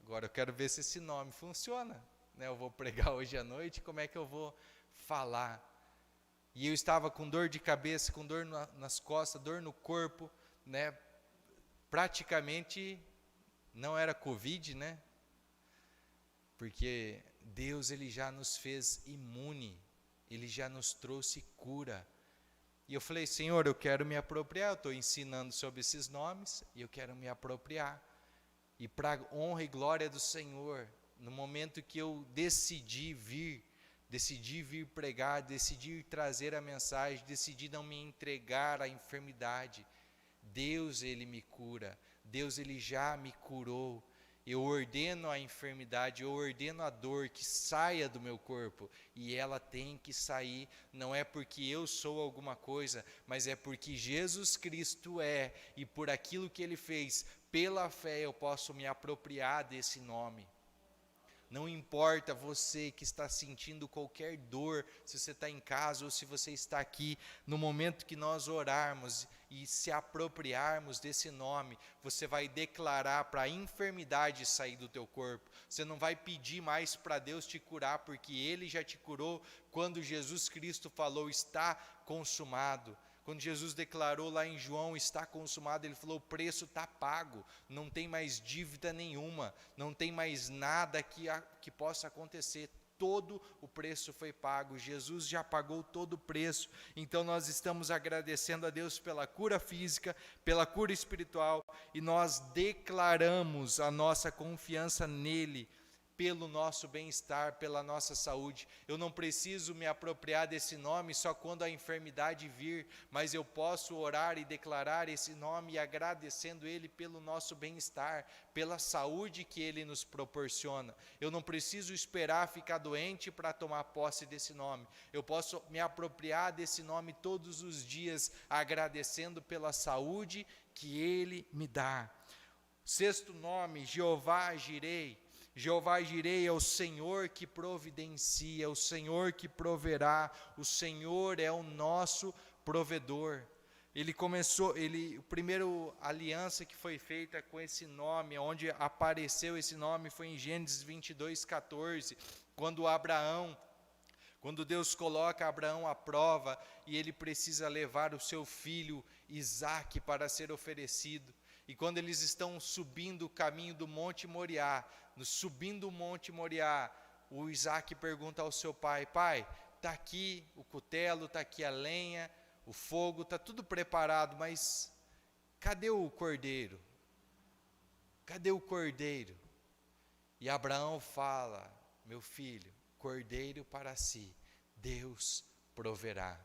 agora eu quero ver se esse nome funciona, né? Eu vou pregar hoje à noite, como é que eu vou falar? E eu estava com dor de cabeça, com dor nas costas, dor no corpo, né? Praticamente não era Covid, né? Porque Deus, Ele já nos fez imune, Ele já nos trouxe cura. E eu falei, Senhor, eu quero me apropriar, eu estou ensinando sobre esses nomes, e eu quero me apropriar. E para honra e glória do Senhor, no momento que eu decidi vir pregar, decidi trazer a mensagem, decidi não me entregar à enfermidade, Deus, Ele me cura, Deus, Ele já me curou. Eu ordeno a enfermidade, eu ordeno a dor que saia do meu corpo, e ela tem que sair, não é porque eu sou alguma coisa, mas é porque Jesus Cristo é, e por aquilo que Ele fez, pela fé eu posso me apropriar desse nome. Não importa você que está sentindo qualquer dor, se você está em casa ou se você está aqui, no momento que nós orarmos e se apropriarmos desse nome, você vai declarar para a enfermidade sair do teu corpo. Você não vai pedir mais para Deus te curar, porque Ele já te curou quando Jesus Cristo falou, está consumado. Quando Jesus declarou lá em João, está consumado, Ele falou, o preço está pago, não tem mais dívida nenhuma, não tem mais nada que possa acontecer, todo o preço foi pago, Jesus já pagou todo o preço. Então nós estamos agradecendo a Deus pela cura física, pela cura espiritual, e nós declaramos a nossa confiança nele, pelo nosso bem-estar, pela nossa saúde. Eu não preciso me apropriar desse nome só quando a enfermidade vir, mas eu posso orar e declarar esse nome agradecendo Ele pelo nosso bem-estar, pela saúde que Ele nos proporciona. Eu não preciso esperar ficar doente para tomar posse desse nome. Eu posso me apropriar desse nome todos os dias, agradecendo pela saúde que Ele me dá. Sexto nome, Jeová Jirei. Jeová Jirei é o Senhor que providencia, o Senhor que proverá, o Senhor é o nosso provedor. A primeira aliança que foi feita com esse nome, onde apareceu esse nome, foi em Gênesis 22:14, quando Deus coloca Abraão à prova e ele precisa levar o seu filho Isaque para ser oferecido. E quando eles estão subindo o caminho do Monte Moriá, subindo o Monte Moriá, o Isaque pergunta ao seu pai, pai, está aqui o cutelo, está aqui a lenha, o fogo, está tudo preparado, mas cadê o cordeiro? Cadê o cordeiro? E Abraão fala, meu filho, cordeiro para si, Deus proverá.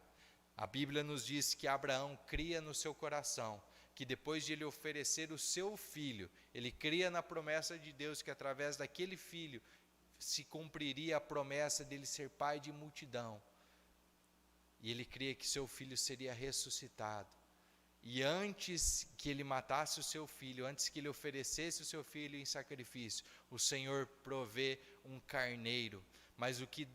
A Bíblia nos diz que Abraão cria no seu coração, que depois de ele oferecer o seu filho, ele cria na promessa de Deus que através daquele filho se cumpriria a promessa dele ser pai de multidão. E ele cria que seu filho seria ressuscitado. E antes que ele matasse o seu filho, antes que ele oferecesse o seu filho em sacrifício, o Senhor provê um carneiro. Mas o que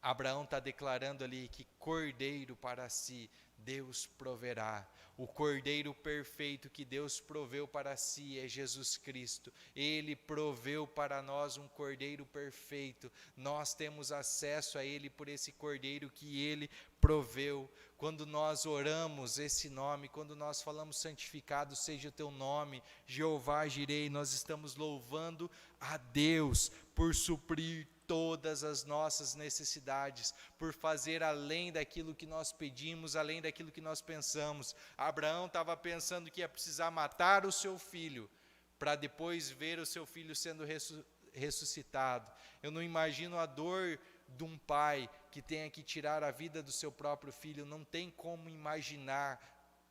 Abraão está declarando ali, que cordeiro para si, Deus proverá. O cordeiro perfeito que Deus proveu para si é Jesus Cristo. Ele proveu para nós um cordeiro perfeito. Nós temos acesso a Ele por esse cordeiro que Ele proveu. Quando nós oramos esse nome, quando nós falamos santificado seja o teu nome, Jeová Jirei, nós estamos louvando a Deus por suprir todas as nossas necessidades, por fazer além daquilo que nós pedimos, além daquilo que nós pensamos. Abraão estava pensando que ia precisar matar o seu filho, para depois ver o seu filho sendo ressuscitado. Eu não imagino a dor de um pai que tenha que tirar a vida do seu próprio filho, não tem como imaginar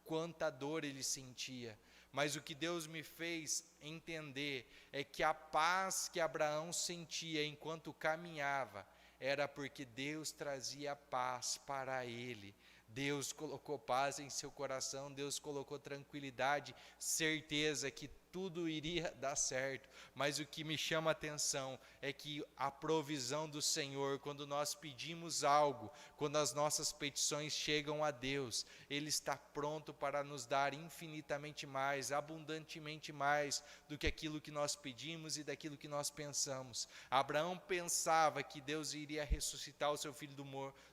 quanta dor ele sentia. Mas o que Deus me fez entender é que a paz que Abraão sentia enquanto caminhava era porque Deus trazia paz para ele. Deus colocou paz em seu coração, Deus colocou tranquilidade, certeza que tudo iria dar certo. Mas o que me chama a atenção é que a provisão do Senhor, quando nós pedimos algo, quando as nossas petições chegam a Deus, Ele está pronto para nos dar infinitamente mais, abundantemente mais do que aquilo que nós pedimos e daquilo que nós pensamos. Abraão pensava que Deus iria ressuscitar o seu filho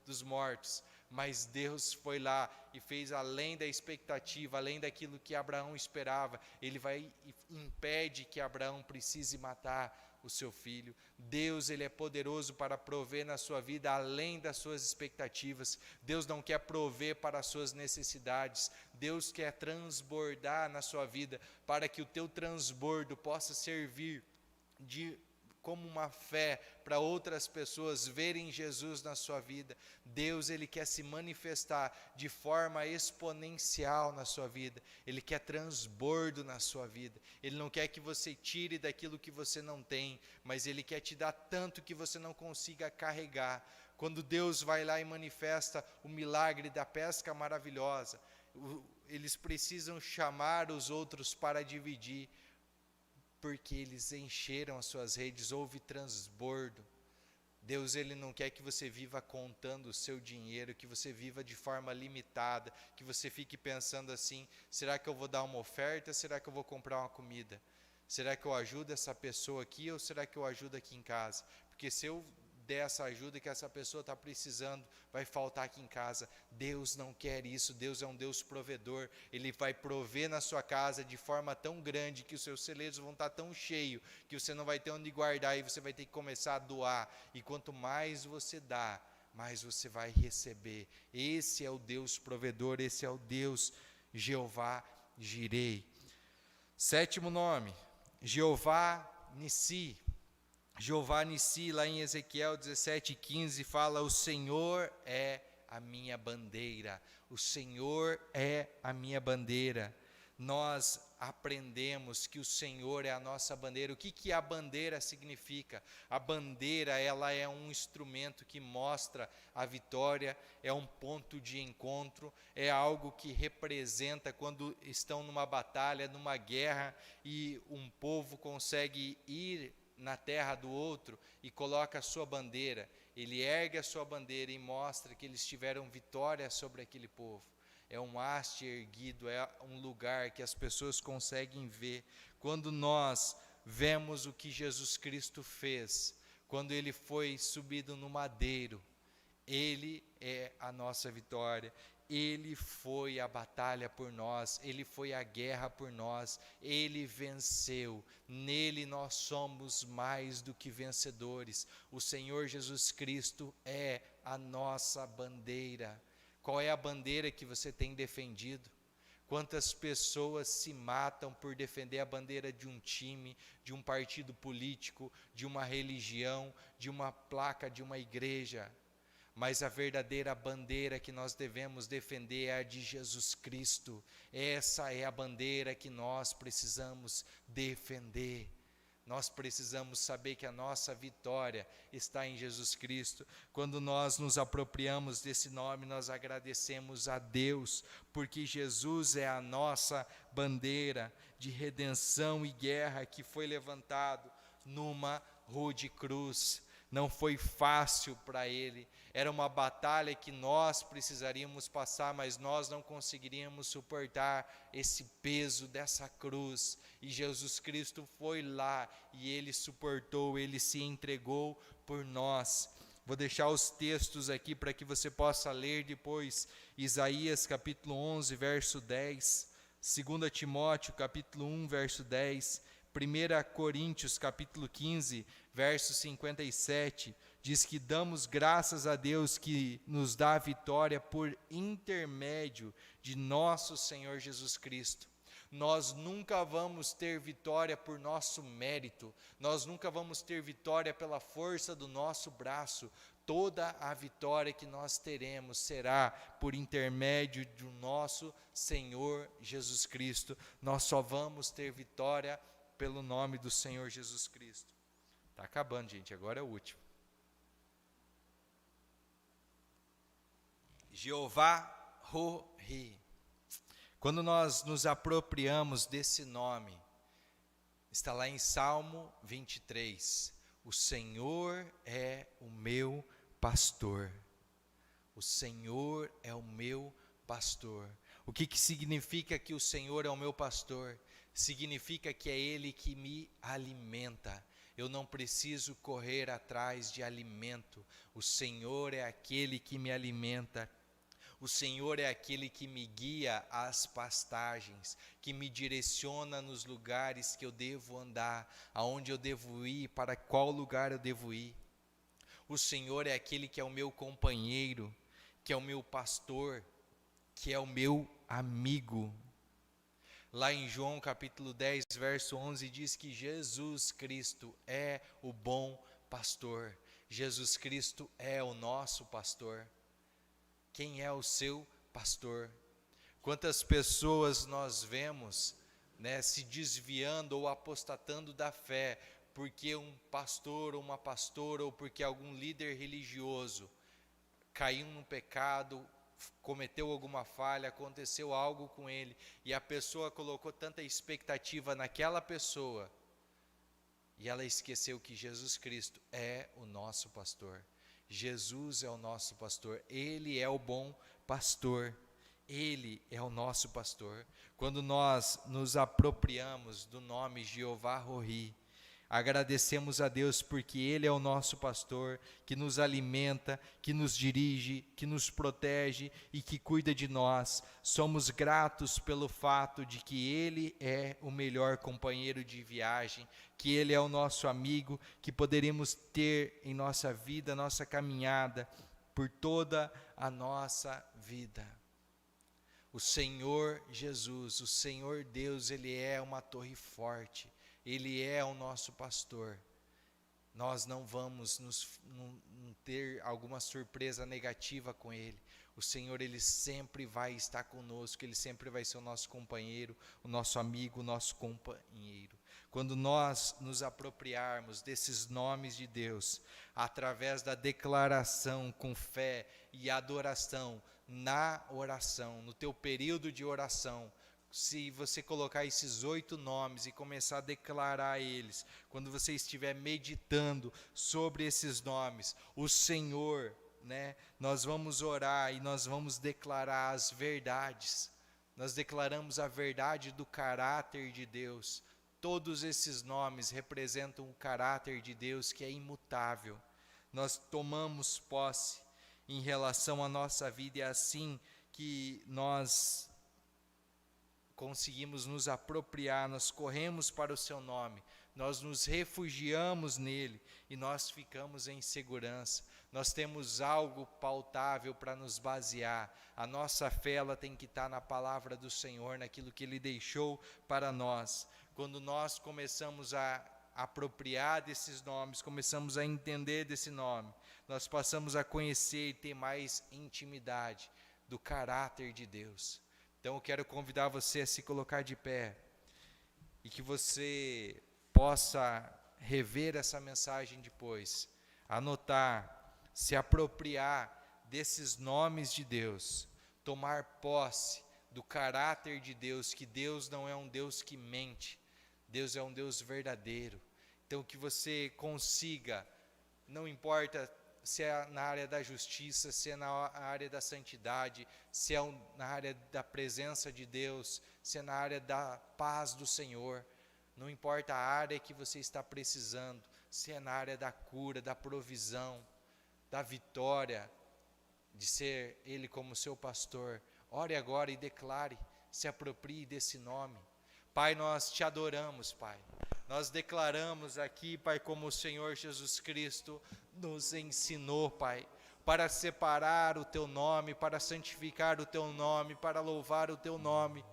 dos mortos, mas Deus foi lá e fez além da expectativa, além daquilo que Abraão esperava. Ele vai e impede que Abraão precise matar o seu filho. Deus, Ele é poderoso para prover na sua vida além das suas expectativas. Deus não quer prover para as suas necessidades. Deus quer transbordar na sua vida para que o teu transbordo possa servir como uma fé para outras pessoas verem Jesus na sua vida. Deus, Ele quer se manifestar de forma exponencial na sua vida. Ele quer transbordo na sua vida. Ele não quer que você tire daquilo que você não tem, mas Ele quer te dar tanto que você não consiga carregar. Quando Deus vai lá e manifesta o milagre da pesca maravilhosa, eles precisam chamar os outros para dividir, porque eles encheram as suas redes, houve transbordo. Deus, Ele não quer que você viva contando o seu dinheiro, que você viva de forma limitada, que você fique pensando assim: será que eu vou dar uma oferta, será que eu vou comprar uma comida? Será que eu ajudo essa pessoa aqui ou será que eu ajudo aqui em casa? Porque se eu der essa ajuda que essa pessoa está precisando, vai faltar aqui em casa. Deus não quer isso. Deus é um Deus provedor. Ele vai prover na sua casa de forma tão grande que os seus celeiros vão estar tão cheios que você não vai ter onde guardar e você vai ter que começar a doar. E quanto mais você dá, mais você vai receber. Esse é o Deus provedor, esse é o Deus Jeová Jirei. 7º nome, Jeová Nissi. Jeová Nissi, lá em Ezequiel 17:15, fala: o Senhor é a minha bandeira, o Senhor é a minha bandeira. Nós aprendemos que o Senhor é a nossa bandeira. O que a bandeira significa? A bandeira, ela é um instrumento que mostra a vitória, é um ponto de encontro, é algo que representa quando estão numa batalha, numa guerra, e um povo consegue ir na terra do outro e coloca a sua bandeira. Ele ergue a sua bandeira e mostra que eles tiveram vitória sobre aquele povo. É um haste erguido, é um lugar que as pessoas conseguem ver. Quando nós vemos o que Jesus Cristo fez, quando Ele foi subido no madeiro, Ele é a nossa vitória. Ele foi a batalha por nós, Ele foi a guerra por nós, Ele venceu. Nele nós somos mais do que vencedores. O Senhor Jesus Cristo é a nossa bandeira. Qual é a bandeira que você tem defendido? Quantas pessoas se matam por defender a bandeira de um time, de um partido político, de uma religião, de uma placa de uma igreja? Mas a verdadeira bandeira que nós devemos defender é a de Jesus Cristo. Essa é a bandeira que nós precisamos defender. Nós precisamos saber que a nossa vitória está em Jesus Cristo. Quando nós nos apropriamos desse nome, nós agradecemos a Deus, porque Jesus é a nossa bandeira de redenção e guerra que foi levantado numa rude cruz. Não foi fácil para Ele, era uma batalha que nós precisaríamos passar, mas nós não conseguiríamos suportar esse peso dessa cruz. E Jesus Cristo foi lá e Ele suportou, Ele se entregou por nós. Vou deixar os textos aqui para que você possa ler depois. Isaías capítulo 11, verso 10, 2 Timóteo capítulo 1, verso 10, 1 Coríntios capítulo 15, verso 57, diz que damos graças a Deus que nos dá a vitória por intermédio de nosso Senhor Jesus Cristo. Nós nunca vamos ter vitória por nosso mérito, nós nunca vamos ter vitória pela força do nosso braço. Toda a vitória que nós teremos será por intermédio do nosso Senhor Jesus Cristo. Nós só vamos ter vitória pelo nome do Senhor Jesus Cristo. Está acabando, gente, agora é o último. Jeová Ro-Ri. Quando nós nos apropriamos desse nome, está lá em Salmo 23, o Senhor é o meu pastor. O Senhor é o meu pastor. O que significa que o Senhor é o meu pastor? Significa que é Ele que me alimenta. Eu não preciso correr atrás de alimento. O Senhor é aquele que me alimenta. O Senhor é aquele que me guia às pastagens, que me direciona nos lugares que eu devo andar, aonde eu devo ir, para qual lugar eu devo ir. O Senhor é aquele que é o meu companheiro, que é o meu pastor, que é o meu amigo. Lá em João capítulo 10, verso 11, diz que Jesus Cristo é o bom pastor. Jesus Cristo é o nosso pastor. Quem é o seu pastor? Quantas pessoas nós vemos, se desviando ou apostatando da fé, porque um pastor ou uma pastora, ou porque algum líder religioso caiu num pecado, cometeu alguma falha, aconteceu algo com ele, e a pessoa colocou tanta expectativa naquela pessoa, e ela esqueceu que Jesus Cristo é o nosso pastor. Jesus é o nosso pastor, Ele é o bom pastor, Ele é o nosso pastor. Quando nós nos apropriamos do nome Jeová Ro-Ri, agradecemos a Deus porque Ele é o nosso pastor, que nos alimenta, que nos dirige, que nos protege e que cuida de nós. Somos gratos pelo fato de que Ele é o melhor companheiro de viagem, que Ele é o nosso amigo, que poderemos ter em nossa vida, nossa caminhada, por toda a nossa vida. O Senhor Jesus, o Senhor Deus, Ele é uma torre forte. Ele é o nosso pastor. Nós não vamos ter alguma surpresa negativa com Ele. O Senhor, Ele sempre vai estar conosco, Ele sempre vai ser o nosso companheiro, o nosso amigo, o nosso companheiro. Quando nós nos apropriarmos desses nomes de Deus, através da declaração com fé e adoração, na oração, no teu período de oração, se você colocar esses 8 nomes e começar a declarar eles, quando você estiver meditando sobre esses nomes, o Senhor, nós vamos orar e nós vamos declarar as verdades. Nós declaramos a verdade do caráter de Deus. Todos esses nomes representam o caráter de Deus que é imutável. Nós tomamos posse em relação à nossa vida, e é assim que nós conseguimos nos apropriar, nós corremos para o seu nome, nós nos refugiamos nele e nós ficamos em segurança. Nós temos algo pautável para nos basear. A nossa fé, ela tem que estar na palavra do Senhor, naquilo que Ele deixou para nós. Quando nós começamos a apropriar desses nomes, começamos a entender desse nome, nós passamos a conhecer e ter mais intimidade do caráter de Deus. Então eu quero convidar você a se colocar de pé e que você possa rever essa mensagem depois, anotar, se apropriar desses nomes de Deus, tomar posse do caráter de Deus, que Deus não é um Deus que mente, Deus é um Deus verdadeiro. Então que você consiga, não importa se é na área da justiça, se é na área da santidade, se é na área da presença de Deus, se é na área da paz do Senhor, não importa a área que você está precisando, se é na área da cura, da provisão, da vitória, de ser Ele como seu pastor, ore agora e declare, se aproprie desse nome. Pai, nós te adoramos, Pai. Nós declaramos aqui, Pai, como o Senhor Jesus Cristo nos ensinou, Pai, para separar o Teu nome, para santificar o Teu nome, para louvar o Teu nome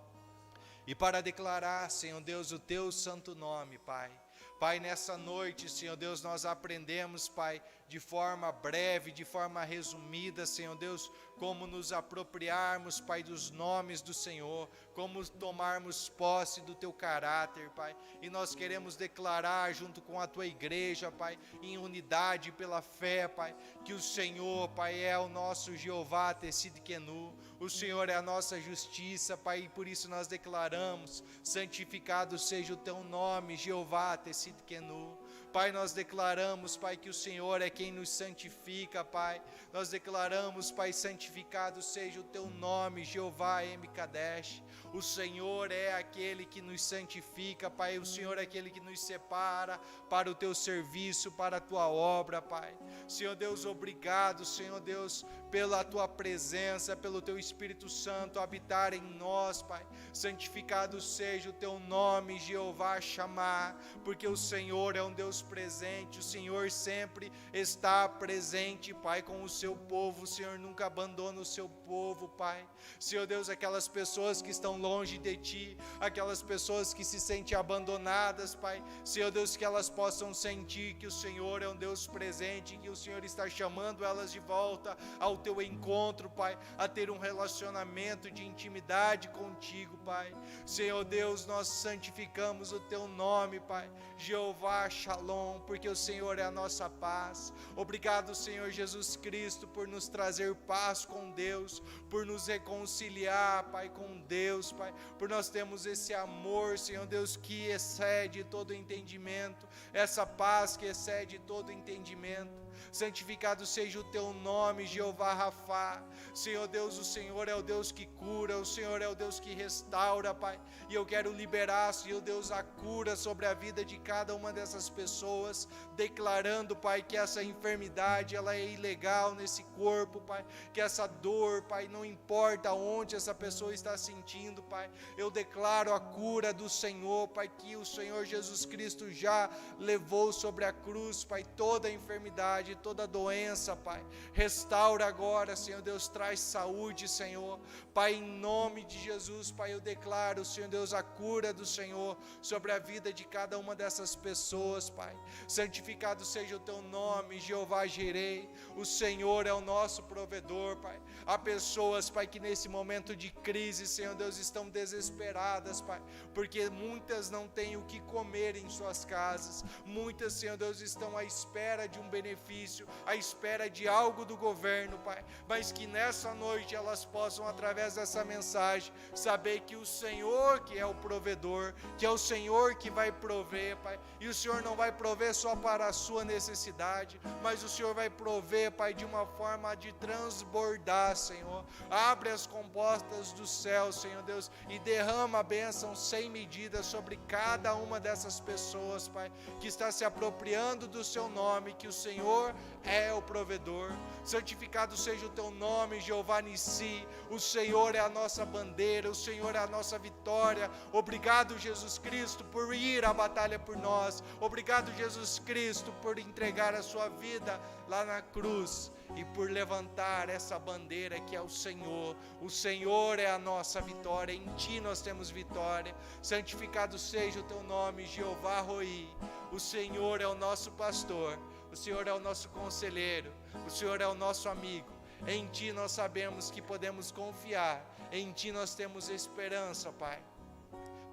e para declarar, Senhor Deus, o Teu santo nome, Pai. Pai, nessa noite, Senhor Deus, nós aprendemos, Pai, de forma breve, de forma resumida, Senhor Deus, como nos apropriarmos, Pai, dos nomes do Senhor, como tomarmos posse do Teu caráter, Pai, e nós queremos declarar junto com a Tua igreja, Pai, em unidade pela fé, Pai, que o Senhor, Pai, é o nosso Jeová Tsidkenu, o Senhor é a nossa justiça, Pai, e por isso nós declaramos, santificado seja o Teu nome, Jeová Tsidkenu. Pai, nós declaramos, Pai, que o Senhor é quem nos santifica, Pai. Nós declaramos, Pai, santificado seja o Teu nome, Jeová Emkadesh. O Senhor é aquele que nos santifica, Pai. O Senhor é aquele que nos separa para o Teu serviço, para a Tua obra, Pai. Senhor Deus, obrigado, Senhor Deus, pela Tua presença, pelo Teu Espírito Santo habitar em nós, Pai. Santificado seja o Teu nome, Jeová Shammah, porque o Senhor é um Deus presente, o Senhor sempre está presente, Pai, com o Seu povo. O Senhor nunca abandona o Seu povo, Pai. Senhor Deus, aquelas pessoas que estão longe de Ti, aquelas pessoas que se sentem abandonadas, Pai, Senhor Deus, que elas possam sentir que o Senhor é um Deus presente, que o Senhor está chamando elas de volta ao Teu encontro, Pai, a ter um relacionamento de intimidade contigo, Pai. Senhor Deus, nós santificamos o Teu nome, Pai, Jeová Shalom, porque o Senhor é a nossa paz. Obrigado, Senhor Jesus Cristo, por nos trazer paz com Deus, por nos reconciliar, Pai, com Deus, Pai, por nós termos esse amor, Senhor Deus, que excede todo entendimento, essa paz que excede todo entendimento. Santificado seja o Teu nome, Jeová Rafá. Senhor Deus, o Senhor é o Deus que cura, o Senhor é o Deus que restaura, Pai, e eu quero liberar, Senhor Deus, a cura sobre a vida de cada uma dessas pessoas, declarando, Pai, que essa enfermidade, ela é ilegal nesse corpo, Pai, que essa dor, Pai, não importa onde essa pessoa está sentindo, Pai, eu declaro a cura do Senhor, Pai, que o Senhor Jesus Cristo já levou sobre a cruz, Pai, toda a enfermidade, toda a doença, Pai, restaura agora, Senhor Deus, traz saúde, Senhor, Pai, em nome de Jesus, Pai, eu declaro, Senhor Deus, a cura do Senhor sobre a vida de cada uma dessas pessoas, Pai. Santificado seja o Teu nome, Jeová Jirei. O Senhor é o nosso provedor, Pai. Há pessoas, Pai, que nesse momento de crise, Senhor Deus, estão desesperadas, Pai, porque muitas não têm o que comer em suas casas. Muitas, Senhor Deus, estão à espera de um benefício, à espera de algo do governo, Pai, mas que nessa noite elas possam, através dessa mensagem, saber que o Senhor que é o provedor, que é o Senhor que vai prover, Pai, e o Senhor não vai prover só para a sua necessidade, mas o Senhor vai prover, Pai, de uma forma de transbordar, Senhor. Abre as comportas do céu, Senhor Deus, e derrama a bênção sem medida sobre cada uma dessas pessoas, Pai, que está se apropriando do Seu nome, que o Senhor é o provedor. Santificado seja o Teu nome, Jeová Nissi. O Senhor é a nossa bandeira, o Senhor é a nossa vitória. Obrigado, Jesus Cristo, por ir à batalha por nós. Obrigado, Jesus Cristo, por entregar a sua vida lá na cruz e por levantar essa bandeira que é o Senhor. O Senhor é a nossa vitória, em Ti nós temos vitória. Santificado seja o Teu nome, Jeová Roi. O Senhor é o nosso pastor, o Senhor é o nosso conselheiro, o Senhor é o nosso amigo. Em Ti nós sabemos que podemos confiar, em Ti nós temos esperança, Pai.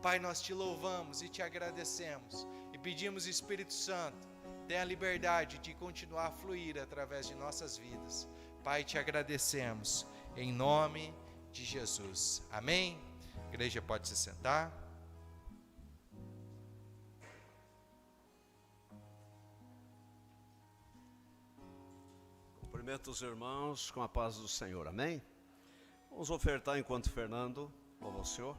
Pai, nós Te louvamos e Te agradecemos e pedimos, Espírito Santo, tenha a liberdade de continuar a fluir através de nossas vidas. Pai, Te agradecemos, em nome de Jesus. Amém? A igreja pode se sentar. Cumprimento os irmãos com a paz do Senhor, amém? Vamos ofertar enquanto Fernando louva o Senhor.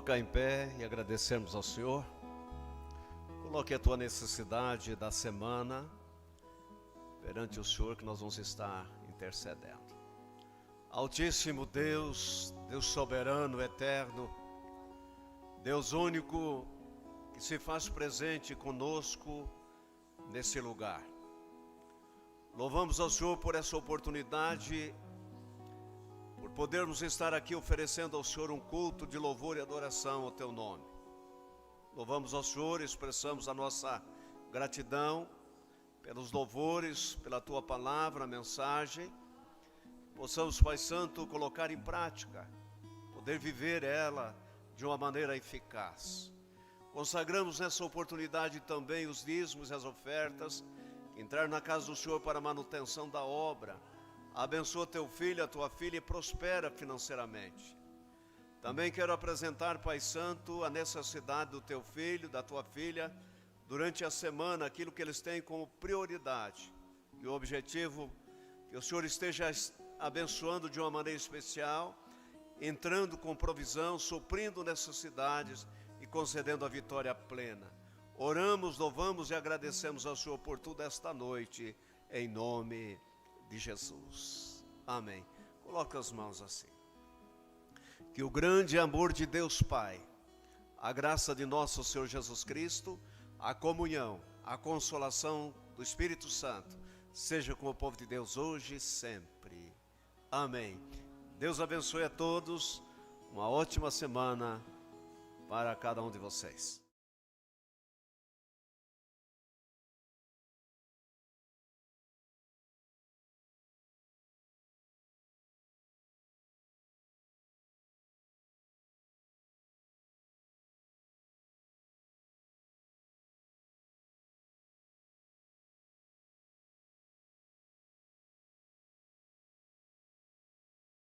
Colocar em pé e agradecermos ao Senhor. Coloque a tua necessidade da semana perante o Senhor, que nós vamos estar intercedendo. Altíssimo Deus, Deus soberano, eterno, Deus único, que se faz presente conosco nesse lugar. Louvamos ao Senhor por essa oportunidade, por podermos estar aqui oferecendo ao Senhor um culto de louvor e adoração ao Teu nome. Louvamos ao Senhor, expressamos a nossa gratidão pelos louvores, pela Tua palavra, a mensagem. Possamos, Pai Santo, colocar em prática, poder viver ela de uma maneira eficaz. Consagramos nessa oportunidade também os dízimos e as ofertas, que entraram na casa do Senhor para a manutenção da obra. Abençoa teu filho, a tua filha e prospera financeiramente. Também quero apresentar, Pai Santo, a necessidade do teu filho, da tua filha, durante a semana, aquilo que eles têm como prioridade. E o objetivo, que o Senhor esteja abençoando de uma maneira especial, entrando com provisão, suprindo necessidades e concedendo a vitória plena. Oramos, louvamos e agradecemos ao Senhor por tudo esta noite, em nome de Jesus. Amém. Coloca as mãos assim. Que o grande amor de Deus Pai, a graça de nosso Senhor Jesus Cristo, a comunhão, a consolação do Espírito Santo, seja com o povo de Deus hoje e sempre. Amém. Deus abençoe a todos, uma ótima semana para cada um de vocês.